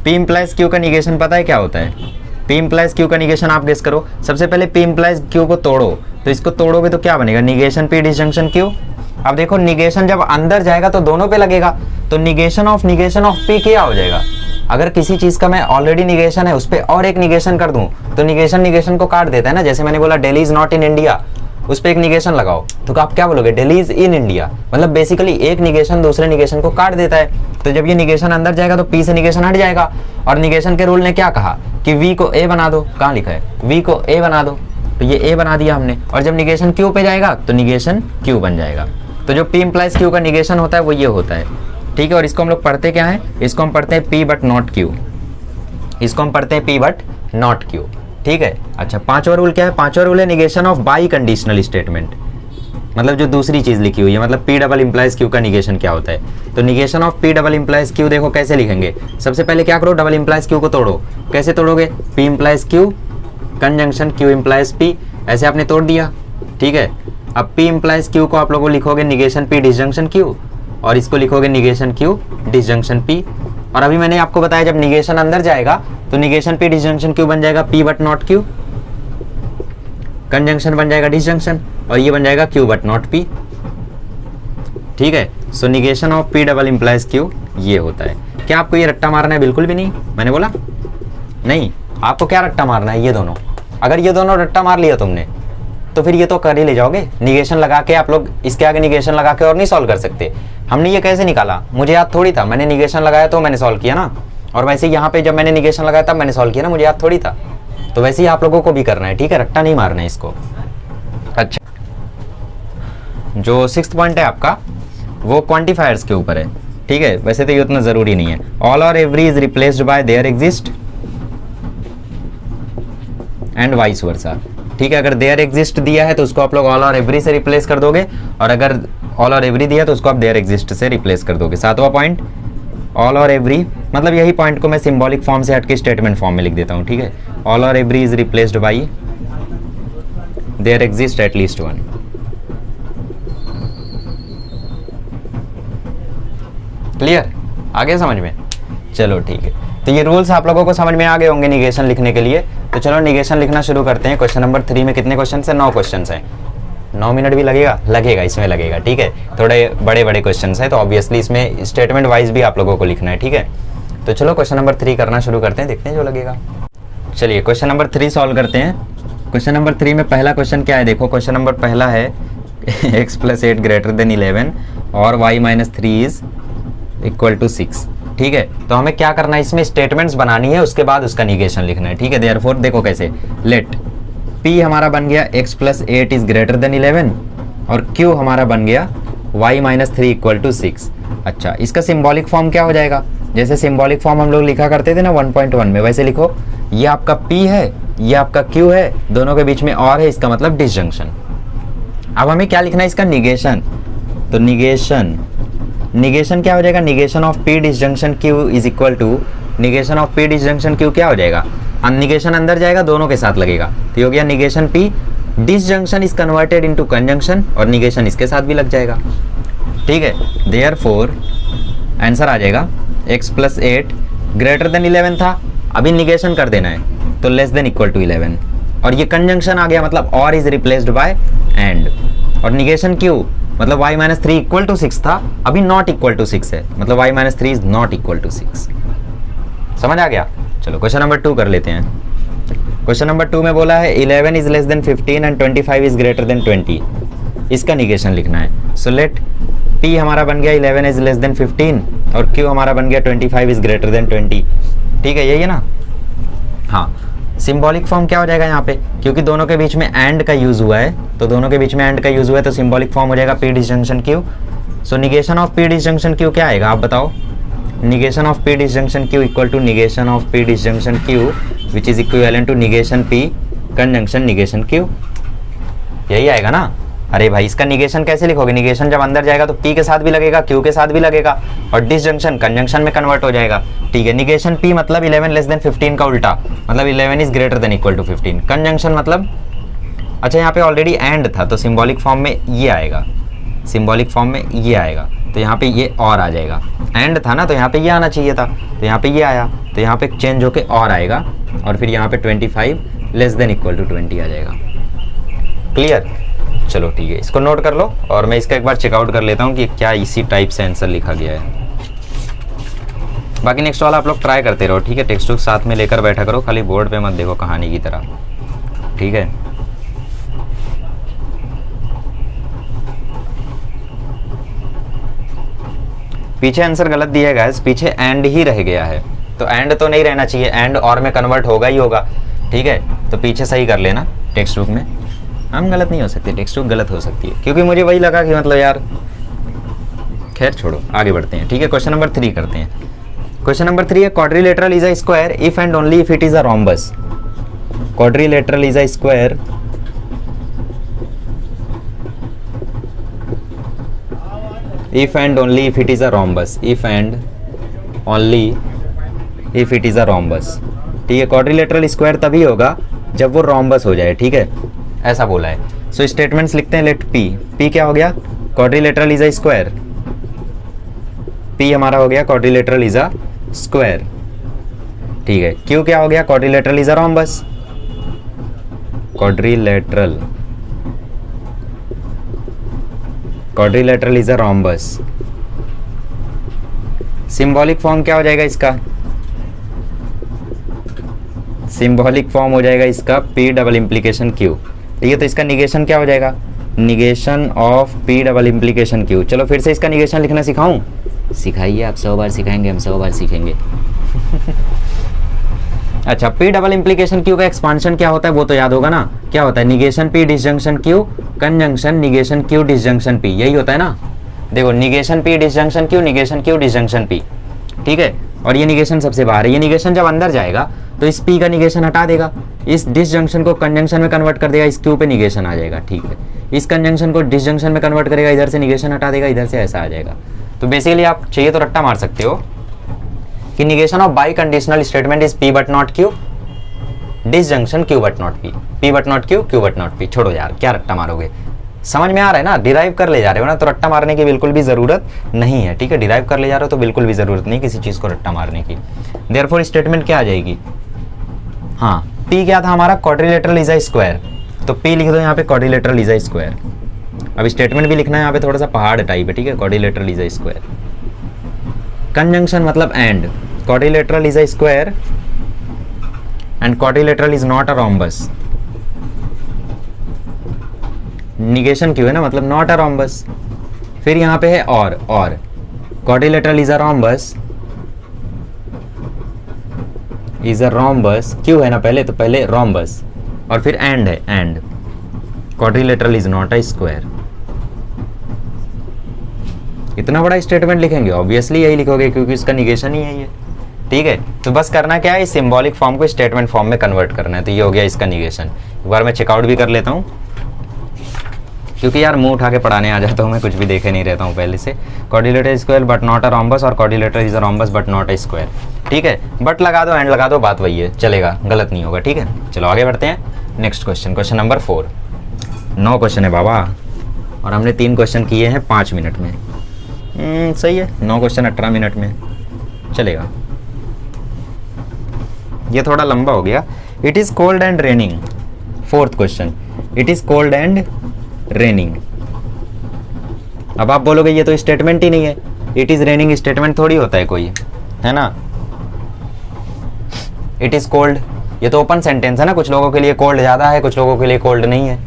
P implies Q का निगेशन पता है क्या होता है? P implies Q का निगेशन आप गेस करो। सबसे पहले P implies Q को तोड़ो, तो इसको तोड़ोगे तो क्या बनेगा, निगेशन P डिसजंक्शन Q। अब देखो निगेशन जब अंदर जाएगा तो दोनों पे लगेगा, तो निगेशन ऑफ P क्या हो जाएगा। अगर किसी चीज का मैं ऑलरेडी निगेशन है उस पर और एक निगेशन कर दूं तो निगेशन को काट देता है ना। जैसे मैंने बोला Delhi is not in India, उस पर एक निगेशन लगाओ तो आप क्या बोलोगे, दिल्ली इज इन इंडिया। मतलब बेसिकली एक निगेशन दूसरे निगेशन को काट देता है। तो जब ये निगेशन अंदर जाएगा तो P से निगेशन हट जाएगा। और निगेशन के रूल ने क्या कहा कि V को A बना दो, कहाँ लिखा है, V को A बना दो, तो ये A बना दिया हमने। और जब निगेशन Q पे जाएगा तो निगेशन Q बन जाएगा। तो जो P implies Q का निगेशन होता है वो ये होता है। ठीक है, और इसको हम लोग पढ़ते क्या है, इसको हम पढ़ते हैं P बट नॉट Q। इसको हम पढ़ते हैं P बट नॉट Q। ठीक है, अच्छा पांचवा रूल क्या है, पांचवा रूल है negation of by conditional statement. मतलब जो दूसरी चीज लिखी हुई है, मतलब P डबल इम्प्लाइज Q का निगेशन क्या होता है। तो negation of P double implies Q देखो कैसे लिखेंगे। सबसे पहले क्या करो, डबल इम्प्लाइज Q को तोड़ो। कैसे तोड़ोगे, P implies Q conjunction Q implies P, ऐसे आपने तोड़ दिया। ठीक है, अब P इम्प्लाइज Q को आप लोगों लिखोगे निगेशन P डिसजंक्शन Q, और इसको लिखोगे निगेशन Q डिसजंक्शन P। और अभी मैंने आपको बताया जब निगेशन अंदर जाएगा तो निगेशन P डिसजंक्शन Q बन जाएगा P but not Q, conjunction बन जाएगा डिसजंक्शन, और ये बन जाएगा Q बट नॉट P। ठीक है, so negation of P double implies Q ये होता है। क्या आपको ये रट्टा मारना है, बिल्कुल भी नहीं, मैंने बोला नहीं। आपको क्या रट्टा मारना है, ये दोनों। अगर ये दोनों रट्टा मार लिया तुमने तो फिर ये तो कर ही ले जाओगे। निगेशन लगा के आप लोग इसके आगे निगेशन लगा के और नहीं सॉल्व कर सकते। हमने ये कैसे निकाला, मुझे याद थोड़ी था, मैंने निगेशन लगाया तो मैंने सॉल्व किया ना। और वैसे यहाँ पे जब मैंने निगेशन लगाया तब मैंने सॉल्व किया ना, मुझे याद थोड़ी था। तो वैसे ही आप लोगों को भी करना है। ठीक है, रट्टा नहीं मारना है इसको। अच्छा, जो 6th पॉइंट है आपका वो क्वांटिफायर्स के ऊपर है। ठीक है, वैसे तो ये उतना जरूरी नहीं है। ऑल और every is replaced bye there exist and vice versa. ठीक है, अगर देयर एग्जिस्ट दिया है तो उसको आप लोग ऑल और एवरी से रिप्लेस कर दोगे, और अगर ऑल और एवरी दिया तो उसको आप देयर एग्जिस्ट से रिप्लेस कर दोगे। 7वां पॉइंट, ऑल और एवरी, मतलब यही पॉइंट को मैं सिंबॉलिक फॉर्म से हटके स्टेटमेंट फॉर्म में लिख देता हूँ। ठीक है, ऑल और every is replaced by there exist at least one. Clear, आगे समझ में। चलो ठीक है, तो ये रूल्स आप लोगों को समझ में आ गए होंगे निगेशन लिखने के लिए। तो चलो निगेशन लिखना शुरू करते हैं। क्वेश्चन नंबर 3 में कितने क्वेश्चन है, 9 क्वेश्चन हैं। 9 मिनट भी लगेगा इसमें लगेगा। ठीक है, थोड़े बड़े क्वेश्चन हैं तो ऑब्वियसली इसमें स्टेटमेंट वाइज भी आप लोगों को लिखना है। ठीक है, तो चलो क्वेश्चन नंबर 3 करना शुरू करते हैं, देखते हैं जो लगेगा। चलिए क्वेश्चन नंबर 3 सॉल्व करते हैं। क्वेश्चन नंबर 3 में पहला क्वेश्चन क्या है, देखो क्वेश्चन नंबर पहला है x + 8 > 11 और y - 3 इज इक्वल टू 6। ठीक है, तो हमें क्या करना है, इसमें स्टेटमेंट्स बनानी है, उसके बाद उसका निगेशन लिखना है। ठीक है, देयरफॉर देखो कैसे, लेट P हमारा बन गया x + 8 इज > 11 और Q हमारा बन गया y - 3 इक्वल टू 6। अच्छा, इसका सिंबॉलिक फॉर्म क्या हो जाएगा, जैसे सिंबॉलिक फॉर्म हम लोग लिखा करते थे ना 1.1 में, वैसे लिखो। ये आपका P है ये आपका क्यू है, दोनों के बीच में और है, इसका मतलब डिसजंक्शन। अब हमें क्या लिखना है इसका निगेशन, तो निगेशन क्या हो जाएगा, negation of P disjunction Q is equal to negation of P disjunction Q क्या हो जाएगा, निगेशन अंदर जाएगा दोनों के साथ लगेगा, तो ये हो गया negation P, disjunction is converted into conjunction और निगेशन इसके साथ भी लग जाएगा, ठीक है। देयरफॉर आंसर आ जाएगा x + 8 ग्रेटर देन 11 था, अभी निगेशन कर देना है तो लेस देन इक्वल टू 11, और ये कंजंक्शन आ गया मतलब और इज रिप्लेस्ड बाय एंड, और निगेशन क्यू मतलब y - 3 इक्वल टू 6 था, अभी नॉट इक्वल टू 6 है, मतलब y - 3 is not equal to 6। समझ आ गया। चलो क्वेश्चन नंबर 2 कर लेते हैं। क्वेश्चन नंबर 2 में बोला है 11 is less then 15 and 25 is greater then 20, इसका निगेशन लिखना है। सो लेट P हमारा बन गया 11 इज लेस देन 15 और Q हमारा बन गया 25 इज ग्रेटर देन 20, ठीक है, यही है ना। हाँ, सिंबॉलिक फॉर्म क्या हो जाएगा यहाँ पे, क्योंकि दोनों के बीच में एंड का यूज हुआ है, तो दोनों के बीच में एंड का यूज हुआ है तो सिंबॉलिक फॉर्म हो जाएगा P disjunction Q। So negation of P disjunction Q क्या आएगा आप बताओ, negation of P disjunction Q equal to negation of P disjunction Q which is equivalent to negation P conjunction negation Q, यही आएगा ना। अरे भाई इसका निगेशन कैसे लिखोगे, निगेशन जब अंदर जाएगा तो P के साथ भी लगेगा, Q के साथ भी लगेगा, और डिसजंक्शन कंजंक्शन में कन्वर्ट हो जाएगा, ठीक है। निगेशन P मतलब 11 लेस देन 15 का उल्टा, मतलब 11 is greater than equal to 15। Conjunction मतलब, अच्छा यहाँ पे ऑलरेडी एंड था तो सिंबॉलिक फॉर्म में ये आएगा, सिंबॉलिक फॉर्म में ये आएगा, तो यहाँ पे ये और आ जाएगा, एंड था ना तो यहाँ पे ये आना चाहिए था, तो यहाँ पे ये आया, तो यहाँ पे चेंज होके और आएगा, और फिर यहाँ पे 25 लेस देन इक्वल टू 20 आ जाएगा। क्लियर, चलो ठीक है, इसको नोट कर लो और मैं इसका एक बार चेकआउट कर लेता हूँ कि क्या इसी टाइप से आंसर लिखा गया है। बाकी नेक्स्ट वाला आप लोग ट्राई करते रहो, ठीक है, टेक्स्ट बुक साथ में लेकर बैठा करो, खाली बोर्ड पे मत देखो कहानी की तरह, ठीक है। पीछे आंसर गलत दिया गया है, पीछे एंड ही रह गया है, तो एंड तो नहीं रहना चाहिए, एंड और में कन्वर्ट होगा ही होगा, ठीक है। तो पीछे सही कर लेना टेक्स्ट बुक में, हम गलत नहीं हो सकते, टेक्स्ट बुक गलत हो सकती है, क्योंकि मुझे वही लगा कि मतलब यार, खैर छोड़ो आगे बढ़ते हैं, ठीक है। क्वेश्चन नंबर 3 करते हैं। क्वेश्चन नंबर 3 है quadrilateral is a square if and only if it is a rhombus. Quadrilateral is a square if and only if it is a rhombus, if and only if it is a rhombus, ठीक है। Quadrilateral square तभी होगा जब वो rhombus हो जाए, ठीक है, ऐसा बोला है। सो स्टेटमेंट्स लिखते हैं, लेट P क्या हो गया, quadrilateral is a square, P हमारा हो गया क्वाड्रिलेटरल इज अ स्क्वायर, ठीक है। Q क्या हो गया, quadrilateral is a rhombus, quadrilateral is a rhombus. Symbolic form क्या हो जाएगा इसका, सिंबॉलिक फॉर्म हो जाएगा इसका P डबल इम्प्लीकेशन Q, ठीक है। तो इसका निगेशन क्या हो जाएगा, negation of P double implication Q। चलो फिर से इसका निगेशन लिखना सिखाऊं, सिखाइए, आप 100 बार सिखाएंगे, हम 100 बार सीखेंगे। अच्छा, P डबल इम्प्लीकेशन Q का एक्सपांशन क्या होता है वो तो याद होगा ना, क्या होता है, negation P disjunction Q conjunction negation Q disjunction P, यही होता है ना। देखो negation P disjunction Q, negation Q disjunction P, ठीक है। और ये निगेशन सबसे बाहर है, ये निगेशन जब अंदर जाएगा तो इस P का निगेशन हटा देगा, इस डिसजंक्शन को कंजंक्शन में कन्वर्ट कर देगा, इस Q पे निगेशन आ जाएगा, ठीक है। इस कंजंक्शन को डिसजंक्शन में कन्वर्ट करेगा, इधर से निगेशन हटा देगा, इधर से ऐसा आ जाएगा। तो बेसिकली आप चाहिए तो रट्टा मार सकते हो कि negation of by conditional statement is P but not Q, disjunction Q but not P, P but not Q, Q but not P। छोड़ो यार, क्या रट्टा मारोगे, समझ में आ रहा है ना, डिराइव कर ले जा रहे हो ना, तो रट्टा मारने की बिल्कुल भी जरूरत नहीं है, ठीक है। डिराइव कर ले जा रहे हो तो बिल्कुल भी जरूरत नहीं किसी चीज को रट्टा मारने की। देयरफॉर स्टेटमेंट क्या आ जाएगी, हाँ, P क्या था हमारा, क्वाड्रिलेटरल इज अ स्क्वायर, तो P लिख दो यहाँ पे क्वाड्रिलेटरल इज अ स्क्वायर। अब स्टेटमेंट भी लिखना है यहाँ पे थोड़ा सा पहाड़ टाइप है, ठीक है, quadrilateral is a square. Conjunction मतलब and, quadrilateral is a square and quadrilateral is not a rhombus. Negation क्यों है ना, मतलब नॉट अ रोम्बस। फिर यहाँ पे है और quadrilateral is a rhombus, is a rhombus, क्यों है ना पहले, तो पहले रोम्बस और फिर एंड है, and quadrilateral is not a square. इतना बड़ा स्टेटमेंट लिखेंगे, ऑब्वियसली यही लिखोगे क्योंकि इसका निगेशन ही है ये, ठीक है। तो बस करना क्या है, इस सिंबॉलिक फॉर्म को स्टेटमेंट फॉर्म में कन्वर्ट करना है। तो ये हो गया इसका निगेशन। एक बार मैं चेकआउट भी कर लेता हूँ, क्योंकि यार मुंह उठा के पढ़ाने आ जाता हूँ मैं, कुछ भी देखे नहीं रहता हूँ पहले से। Quadrilateral square but not a rhombus, और quadrilateral is a rhombus but not a square. ठीक है, बट लगा दो, एंड लगा दो, बात वही है, चलेगा, गलत नहीं होगा। ठीक है, चलो आगे बढ़ते हैं। Next question, question number 4। 9 question है बाबा, और हमने 3 क्वेश्चन किए हैं 5 मिनट में। सही है, 9 क्वेश्चन 18 मिनट में चलेगा। ये थोड़ा लंबा हो गया। It is cold and raining. 4th question, it is cold and raining. अब आप बोलोगे ये तो स्टेटमेंट ही नहीं है, इट इज़ रेनिंग स्टेटमेंट थोड़ी होता है कोई, है ना। इट इज़ कोल्ड, ये तो ओपन सेंटेंस है ना, कुछ लोगों के लिए कोल्ड ज़्यादा है, कुछ लोगों के लिए कोल्ड नहीं है,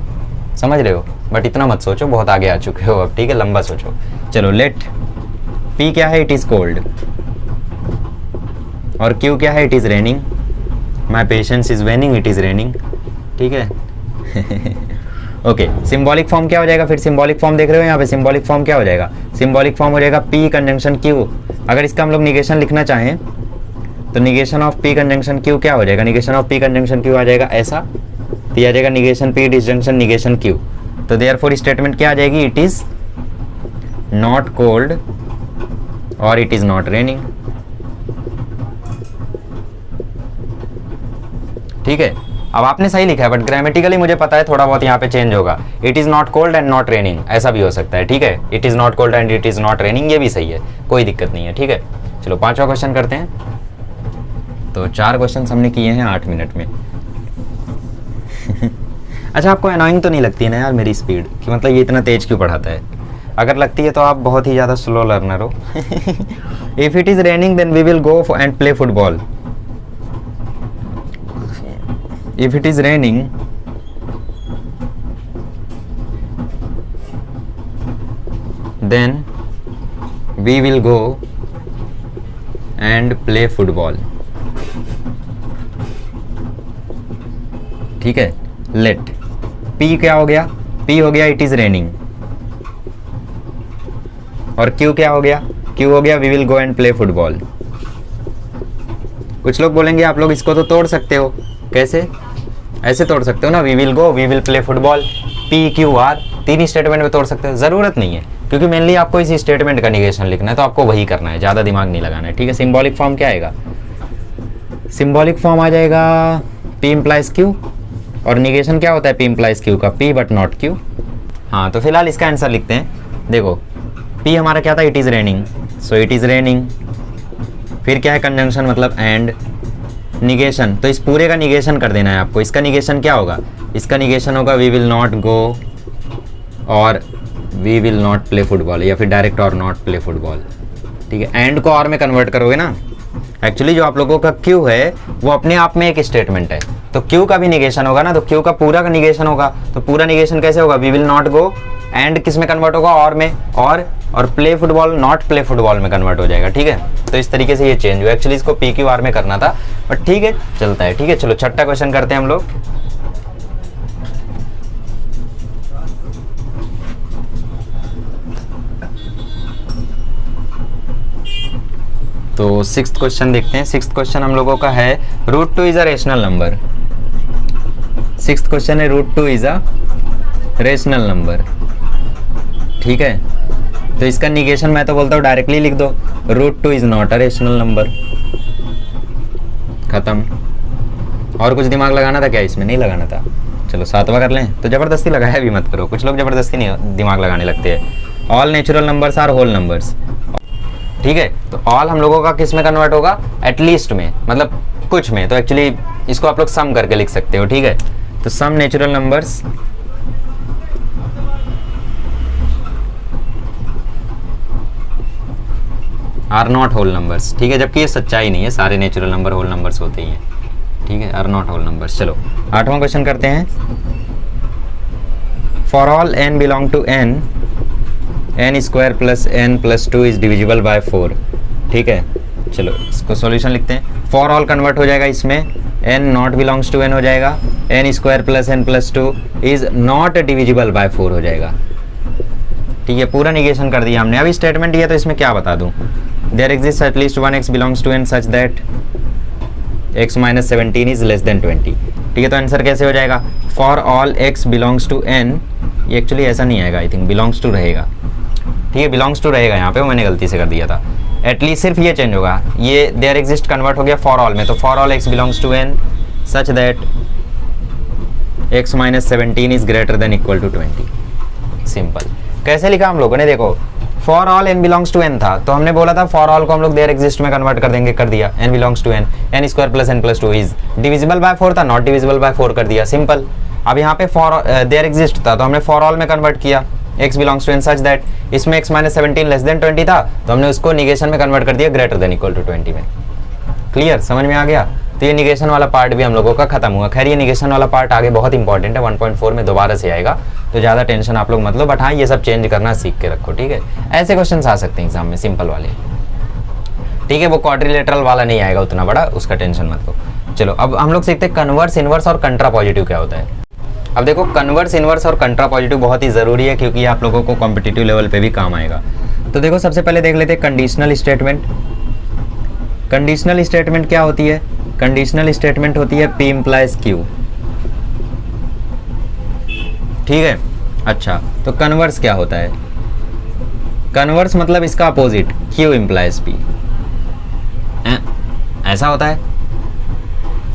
समझ रहे हो। बट इतना मत सोचो, बहुत आगे आ चुके हो अब, ठीक है, लंबा सोचो। चलो, लेट पी क्या है, इट इज़ कोल्ड, और क्यू क्या है, it is raining. My patience is वेनिंग, it is raining. ठीक है ओके, सिंबॉलिक फॉर्म क्या हो जाएगा फिर? सिंबॉलिक फॉर्म देख रहे हो यहाँ पे, सिंबॉलिक फॉर्म क्या हो जाएगा? सिंबॉलिक फॉर्म हो जाएगा पी कंजंक्शन क्यू। अगर इसका हम लोग निगेशन लिखना चाहें तो negation of P conjunction Q क्या हो जाएगा? Negation of P conjunction Q आ जाएगा ऐसा, तो यह आ जाएगा negation P disjunction negation Q. तो देयरफॉर स्टेटमेंट क्या आ जाएगी? इट इज नॉट कोल्ड और इट इज नॉट रेनिंग। ठीक है, अब आपने सही लिखा है, बट ग्रामेटिकली मुझे पता है थोड़ा बहुत यहाँ पे चेंज होगा। It is not cold and not raining, ऐसा भी हो सकता है। ठीक है, it is not cold and it is not raining, ये भी सही है, कोई दिक्कत नहीं है। ठीक है, चलो 5वां क्वेश्चन करते हैं। तो 4 क्वेश्चन हमने किए हैं 8 मिनट में अच्छा, आपको अनोइंग तो नहीं लगती है ना यार मेरी स्पीड, कि मतलब ये इतना तेज क्यों पढ़ाता है? अगर लगती है तो आप बहुत ही ज़्यादा स्लो लर्नर हो। If it is raining then we will go and play football. If it is raining, then we will go and play football. ठीक है, let P क्या हो गया? P हो गया it is raining, और Q क्या हो गया? Q हो गया we will go and play football. कुछ लोग बोलेंगे आप लोग इसको तो तोड़ सकते हो, कैसे? ऐसे तोड़ सकते हो ना, we will go, we will play football, P Q R, 3 statement में तोड़ सकते हो। ज़रूरत नहीं है, क्योंकि मेनली आपको इसी स्टेटमेंट का निगेशन लिखना है, तो आपको वही करना है, ज़्यादा दिमाग नहीं लगाना है। ठीक है, सिंबॉलिक फॉर्म क्या आएगा? सिंबॉलिक फॉर्म आ जाएगा पी इम्प्लाइज क्यू, और निगेशन क्या होता है पी इम्प्लाइज क्यू का? P but not Q. हाँ, तो फिलहाल इसका आंसर लिखते हैं। देखो, पी हमारा क्या था? It is raining, so it is raining. फिर क्या है? कंजंक्शन मतलब एंड। निगेशन, तो इस पूरे का निगेशन कर देना है आपको। इसका निगेशन क्या होगा? इसका निगेशन होगा वी विल नॉट गो और we will not play football, या फिर डायरेक्ट और नॉट प्ले फुटबॉल। ठीक है, एंड को और में कन्वर्ट करोगे ना। एक्चुअली जो आप लोगों का क्यू है वो अपने आप में एक स्टेटमेंट है, तो क्यू का भी निगेशन होगा ना, तो क्यू का पूरा का निगेशन होगा। तो पूरा निगेशन कैसे होगा? We will not go, and किस में कन्वर्ट होगा? और में, और play football not play football में कन्वर्ट हो जाएगा। ठीक है, तो इस तरीके से ये चेंज हुआ। एक्चुअली इसको पी क्यू आर में करना था, बट ठीक है, चलता है। ठीक है, चलो 6ठा क्वेश्चन करते हैं हम लोग। तो 6th क्वेश्चन देखते हैं। 6th क्वेश्चन हम लोगों का है √2 is a rational number. 6th question है √2 इज अ रेशनल नंबर। ठीक है, तो इसका निगेशन मैं तो बोलता हूँ डायरेक्टली लिख दो, √2 is not a rational number. खत्म। और कुछ दिमाग लगाना था क्या इसमें? नहीं लगाना था। चलो 7वां कर लें। तो ज़बरदस्ती लगाया भी मत करो, कुछ लोग ज़बरदस्ती नहीं दिमाग लगाने लगते हैं। All natural numbers are whole numbers. ठीक है, तो ऑल हम लोगों का किस में कन्वर्ट होगा? एटलीस्ट में, मतलब कुछ में। तो एक्चुअली इसको आप लोग सम करके लिख सकते हो। ठीक है, तो some natural numbers are not whole numbers. ठीक है, जबकि ये सच्चाई नहीं है, सारे नेचुरल नंबर होल नंबर्स होते ही हैं। ठीक है, आर नॉट होल नंबर्स। चलो 8वां क्वेश्चन करते हैं। For all n belong to n, n² + n + 2 is divisible by 4। ठीक है, चलो इसको सॉल्यूशन लिखते हैं। फॉर ऑल कन्वर्ट हो जाएगा इसमें, n not belongs to n हो जाएगा, n² + n + 2 is not divisible by 4 हो जाएगा। ठीक है, पूरा निगेशन कर दिया हमने। अभी स्टेटमेंट ये, तो इसमें क्या बता दूं? There exist at least one x belongs to n such that x minus 17 is less than 20। ठीक है, तो आंसर कैसे हो जाएगा, for all x belongs to n, ये एक्चुअली ऐसा नहीं आएगा, आई थिंक बिलोंग्स टू रहेगा। ठीक है, बिलोंग्स टू रहेगा यहाँ पे, वो मैंने गलती से कर दिया था। एटलीस्ट सिर्फ ये चेंज होगा, ये देयर एग्जिस्ट कन्वर्ट हो गया फॉर ऑल में, तो for all x belongs to n such that x minus 17 is greater than equal to 20। Simple. कैसे लिखा हम लोगों ने, देखो for all n belongs to n था, तो हमने बोला था फॉर ऑल को हम लोग देयर एग्जिस्ट में कन्वर्ट कर देंगे, कर दिया। n belongs to n, n square plus n plus 2 is divisible by 4 था, नॉट डिविजिबल बाय 4 कर दिया, सिंपल। अब यहाँ पे फॉर देयर एग्जिस्ट था, तो हमने फॉर ऑल में कन्वर्ट किया, x belongs to n such that, इसमें x माइनस 17 लेस देन 20 था, तो हमने उसको निगेशन में कन्वर्ट कर दिया ग्रेटर देन इक्वल टू 20 में। क्लियर, समझ में आ गया। तो ये निगेशन वाला पार्ट भी हम लोगों का खत्म हुआ। खैर ये निगेशन वाला पार्ट आगे बहुत इंपॉर्टेंट है, 1.4 में दोबारा से आएगा, तो ज़्यादा टेंशन आप लोग मत लो, बट हाँ ये सब चेंज करना सीख के रखो। ठीक है, ऐसे क्वेश्चन आ सकते हैं एग्जाम में, सिंपल वाले। ठीक है, वो क्वाड्रिलेटरल वाला नहीं आएगा उतना बड़ा, उसका टेंशन मत लो। चलो अब हम लोग सीखते हैं कन्वर्स, इनवर्स और कंट्रा पॉजिटिव क्या होता है। अब देखो कन्वर्स, इनवर्स और कंट्रा पॉजिटिव बहुत ही ज़रूरी है, क्योंकि आप लोगों को कॉम्पिटिटिव लेवल पे भी काम आएगा। तो देखो सबसे पहले देख लेते हैं कंडीशनल स्टेटमेंट। कंडीशनल स्टेटमेंट क्या होती है, कंडीशनल स्टेटमेंट होती है P इम्प्लाइज Q। ठीक है, अच्छा तो कन्वर्स क्या होता है, कन्वर्स मतलब इसका अपोजिट, Q इम्प्लाइज P। ऐसा होता है,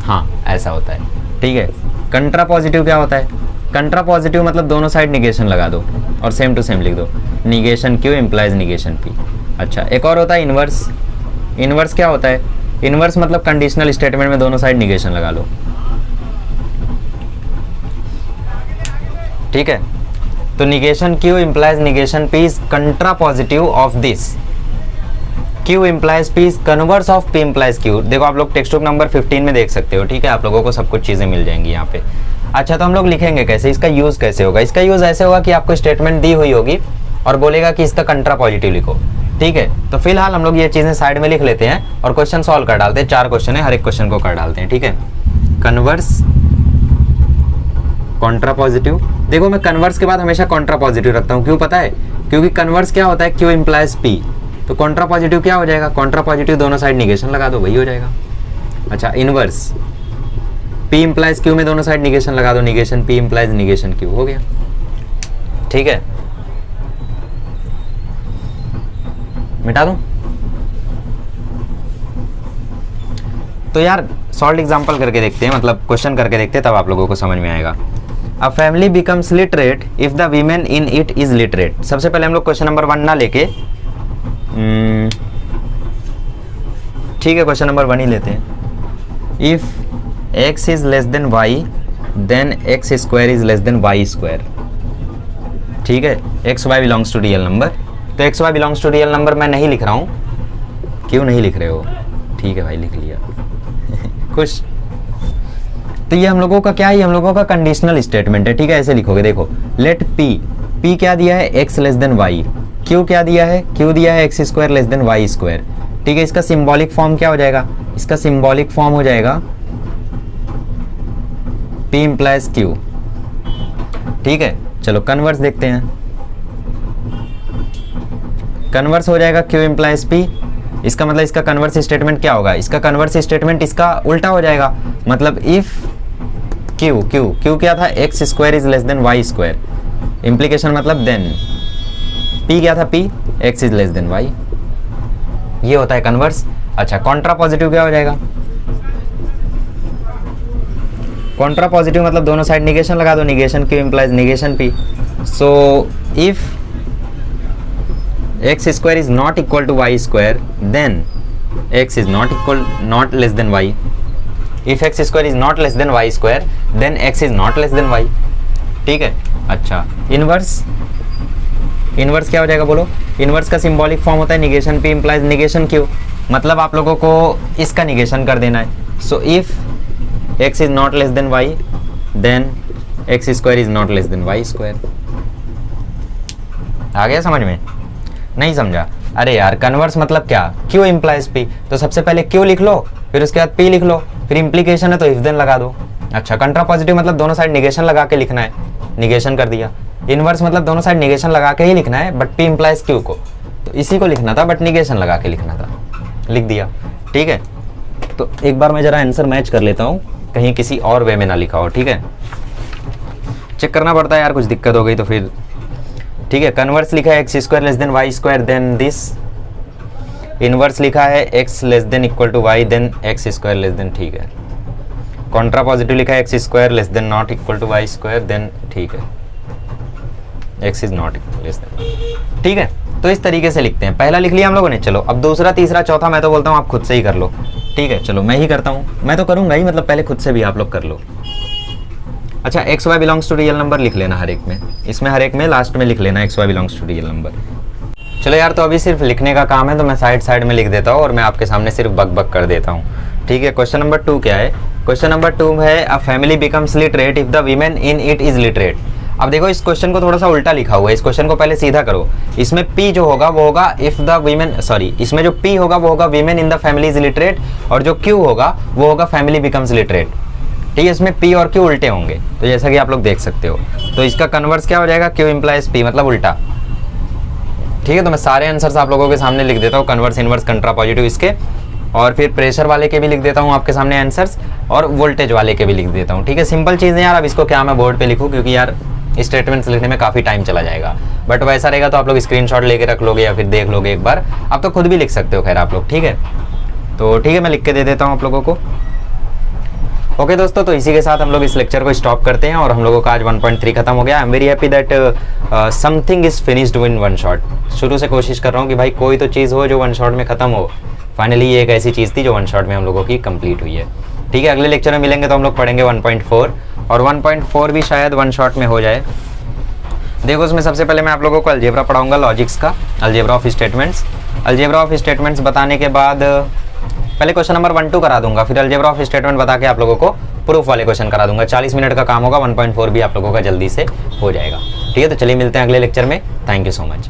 हाँ ऐसा होता है। ठीक है, कंट्रा पॉजिटिव क्या होता है, कंट्रा पॉजिटिव मतलब दोनों साइड निगेशन लगा दो और सेम टू सेम लिख दो, negation Q implies negation P। अच्छा एक और होता है इनवर्स। इनवर्स क्या होता है, इनवर्स मतलब कंडीशनल स्टेटमेंट में दोनों साइड निगेशन लगा लो। ठीक है, तो negation Q implies negation P is कंट्रा positive of this, Q implies P is converse of P implies Q। देखो आप लोग टेक्स्ट बुक नंबर 15 में देख सकते हो। ठीक है, आप लोगों को सब कुछ चीज़ें मिल जाएंगी यहाँ पे। अच्छा तो हम लोग लिखेंगे कैसे, इसका यूज़ कैसे होगा, इसका यूज़ ऐसे होगा कि आपको स्टेटमेंट दी हुई होगी और बोलेगा कि इसका कंट्रा पॉजिटिव लिखो। ठीक है, तो फिलहाल हम लोग ये चीज़ें साइड में लिख लेते हैं और क्वेश्चन सॉल्व कर डालते हैं। 4 क्वेश्चन है, हर एक क्वेश्चन को कर डालते हैं। ठीक है, कन्वर्स, कॉन्ट्रा पॉजिटिव। देखो मैं कन्वर्स के बाद हमेशा कॉन्ट्रा पॉजिटिव रखता हूँ, क्यों पता है, क्योंकि कन्वर्स क्या होता है, Q इम्प्लाइज P, तो कॉन्ट्रा पॉजिटिव क्या हो जाएगा, कॉन्ट्रा पॉजिटिव दोनों साइड निगेशन लगा दो, वही हो जाएगा। अच्छा इनवर्स, P इम्प्लाइज Q में दोनों साइड निगेशन लगा दो, negation P implies negation Q, हो गया। ठीक है, मिटा दूं। तो यार सॉल्व एग्जांपल करके देखते हैं, मतलब क्वेश्चन करके देखते हैं, तब आप लोगों को समझ में आएगा। A family becomes literate if the women in it is literate. सबसे पहले हम लोग क्वेश्चन नंबर 1 ना लेके ठीक है क्वेश्चन नंबर 1 ही लेते हैं। If x is less than y then x square is less than y square. ठीक है, X Y belongs to real number, तो X Y belongs to real number मैं नहीं लिख रहा हूँ। क्यों नहीं लिख रहे हो, ठीक है भाई लिख लिया खुश। तो ये हम लोगों का क्या है, हम लोगों का कंडीशनल स्टेटमेंट है। ठीक है, ऐसे लिखोगे, देखो लेट p क्या दिया है, x less than y, q क्या दिया है, q दिया है x square less than y square. ठीक है, इसका सिंबॉलिक फॉर्म क्या हो जाएगा, इसका सिंबॉलिक फॉर्म हो जाएगा p इम्प्लाइज q। ठीक है, चलो कन्वर्स देखते हैं। कन्वर्स हो जाएगा Q इम्प्लाइज P, इसका मतलब इसका कन्वर्स स्टेटमेंट क्या होगा, इसका कन्वर्स स्टेटमेंट इसका उल्टा हो जाएगा। मतलब इफ Q क्या था, x square is less than y square, implication मतलब देन P क्या था, P x is less than y, ये होता है कन्वर्स। अच्छा कॉन्ट्रा पॉजिटिव क्या हो जाएगा, कॉन्ट्रा पॉजिटिव मतलब दोनों साइड निगेशन लगा दो, negation Q implies negation P। So if x square is not equal to y square then x is not less than y। If x square is not less than y square then x is not less than y। ठीक है, अच्छा inverse, inverse क्या हो जाएगा बोलो, inverse का symbolic form होता है negation P implies negation Q, मतलब आप लोगों को इसका निगेशन कर देना है। So if x is not less than y then x square is not less than y square. आ गया समझ में, नहीं समझा, अरे यार कन्वर्स मतलब क्या, Q इम्प्लाइज P, तो सबसे पहले Q लिख लो, फिर उसके बाद P लिख लो, फिर इम्प्लीकेशन है तो इफ देन लगा दो। अच्छा कंट्रा पॉजिटिव मतलब दोनों साइड निगेशन लगा के लिखना है, निगेशन कर दिया। इनवर्स मतलब दोनों साइड निगेशन लगा के ही लिखना है, बट P इम्प्लाइज Q को, तो इसी को लिखना था बट निगेशन लगा के लिखना था, लिख दिया। ठीक है, तो एक बार मैं जरा आंसर मैच कर लेता हूँ, कहीं किसी और वे में ना लिखा हो। ठीक है, चेक करना पड़ता है यार, कुछ दिक्कत हो गई तो फिर। ठीक है, कन्वर्स लिखा है x square less than y square then this, inverse लिखा है x less than equal to y then x square less than, ठीक है। कॉन्ट्रा पॉजिटिव लिखा है x square less than not equal to y square then, ठीक है, x is not equal less than. ठीक है, तो इस तरीके से लिखते हैं। पहला लिख लिया हम लोगों ने, चलो अब दूसरा तीसरा चौथा मैं तो बोलता हूँ आप खुद से ही कर लो। ठीक है, चलो मैं ही करता हूँ, मैं तो करूँगा ही, मतलब पहले खुद से भी आप लोग कर लो। अच्छा, x Y belongs to real number लिख लेना हर एक में, इसमें हर एक में लास्ट में लिख लेना x Y belongs to real number. चलो यार, तो अभी सिर्फ लिखने का काम है, तो मैं साइड साइड में लिख देता हूँ और मैं आपके सामने सिर्फ बक बक कर देता हूँ। ठीक है, क्वेश्चन नंबर 2 क्या है? क्वेश्चन नंबर 2 है a family becomes literate if the women in it is literate. अब देखो इस क्वेश्चन को थोड़ा सा उल्टा लिखा हुआ है, इस क्वेश्चन को पहले सीधा करो। इसमें P जो होगा वो होगा इफ द वीमेन, सॉरी, इसमें जो P होगा वो होगा women in the family is literate, और जो Q होगा वो होगा फैमिली बिकम्स लिटरेट। ठीक है, इसमें P और Q उल्टे होंगे, तो जैसा कि आप लोग देख सकते हो। तो इसका कन्वर्स क्या हो जाएगा? Q इम्प्लाइज P, मतलब उल्टा। ठीक है, तो मैं सारे आंसर्स आप लोगों के सामने लिख देता हूँ, कन्वर्स, इनवर्स, कंट्रा पॉजिटिव इसके, और फिर प्रेशर वाले के भी लिख देता हूँ आपके सामने आंसर्स, और वोल्टेज वाले के भी लिख देता हूँ। ठीक है, सिंपल चीज़ है यार। अब इसको क्या मैं बोर्ड पे लिखूँ, क्योंकि यार स्टेटमेंट्स लिखने में काफ़ी टाइम चला जाएगा, बट वैसा रहेगा तो आप लोग स्क्रीनशॉट लेके रख लोगे या फिर देख लोगे एक बार, आप तो खुद भी लिख सकते हो खैर आप लोग। ठीक है, तो ठीक है, मैं लिख के दे देता हूँ आप लोगों को। ओके दोस्तों, तो इसी के साथ हम लोग इस लेक्चर को स्टॉप करते हैं, और हम लोगों का आज 1.3 खत्म हो गया। I am very happy that something is finished in one shot. शुरू से कोशिश कर रहा हूँ कि भाई कोई तो चीज़ हो जो वन शॉट में खत्म हो। फाइनली ये एक ऐसी चीज़ थी जो वन शॉट में हम लोगों की कंप्लीट हुई है। ठीक है, अगले लेक्चर में मिलेंगे तो हम लोग पढ़ेंगे 1.4, और 1.4 भी शायद वन शॉट में हो जाए। देखो उसमें सबसे पहले मैं आप लोगों को अलजेब्रा पढ़ाऊंगा, लॉजिक्स का, algebra of statements. Algebra of statements बताने के बाद पहले क्वेश्चन नंबर 1-2 करा दूंगा, फिर अलजेब्रा ऑफ स्टेटमेंट बता के आप लोगों को प्रूफ वाले क्वेश्चन करा दूंगा। 40 मिनट का काम होगा, 1.4 भी आप लोगों का जल्दी से हो जाएगा। ठीक है, तो चलिए मिलते हैं अगले लेक्चर में। Thank you so much.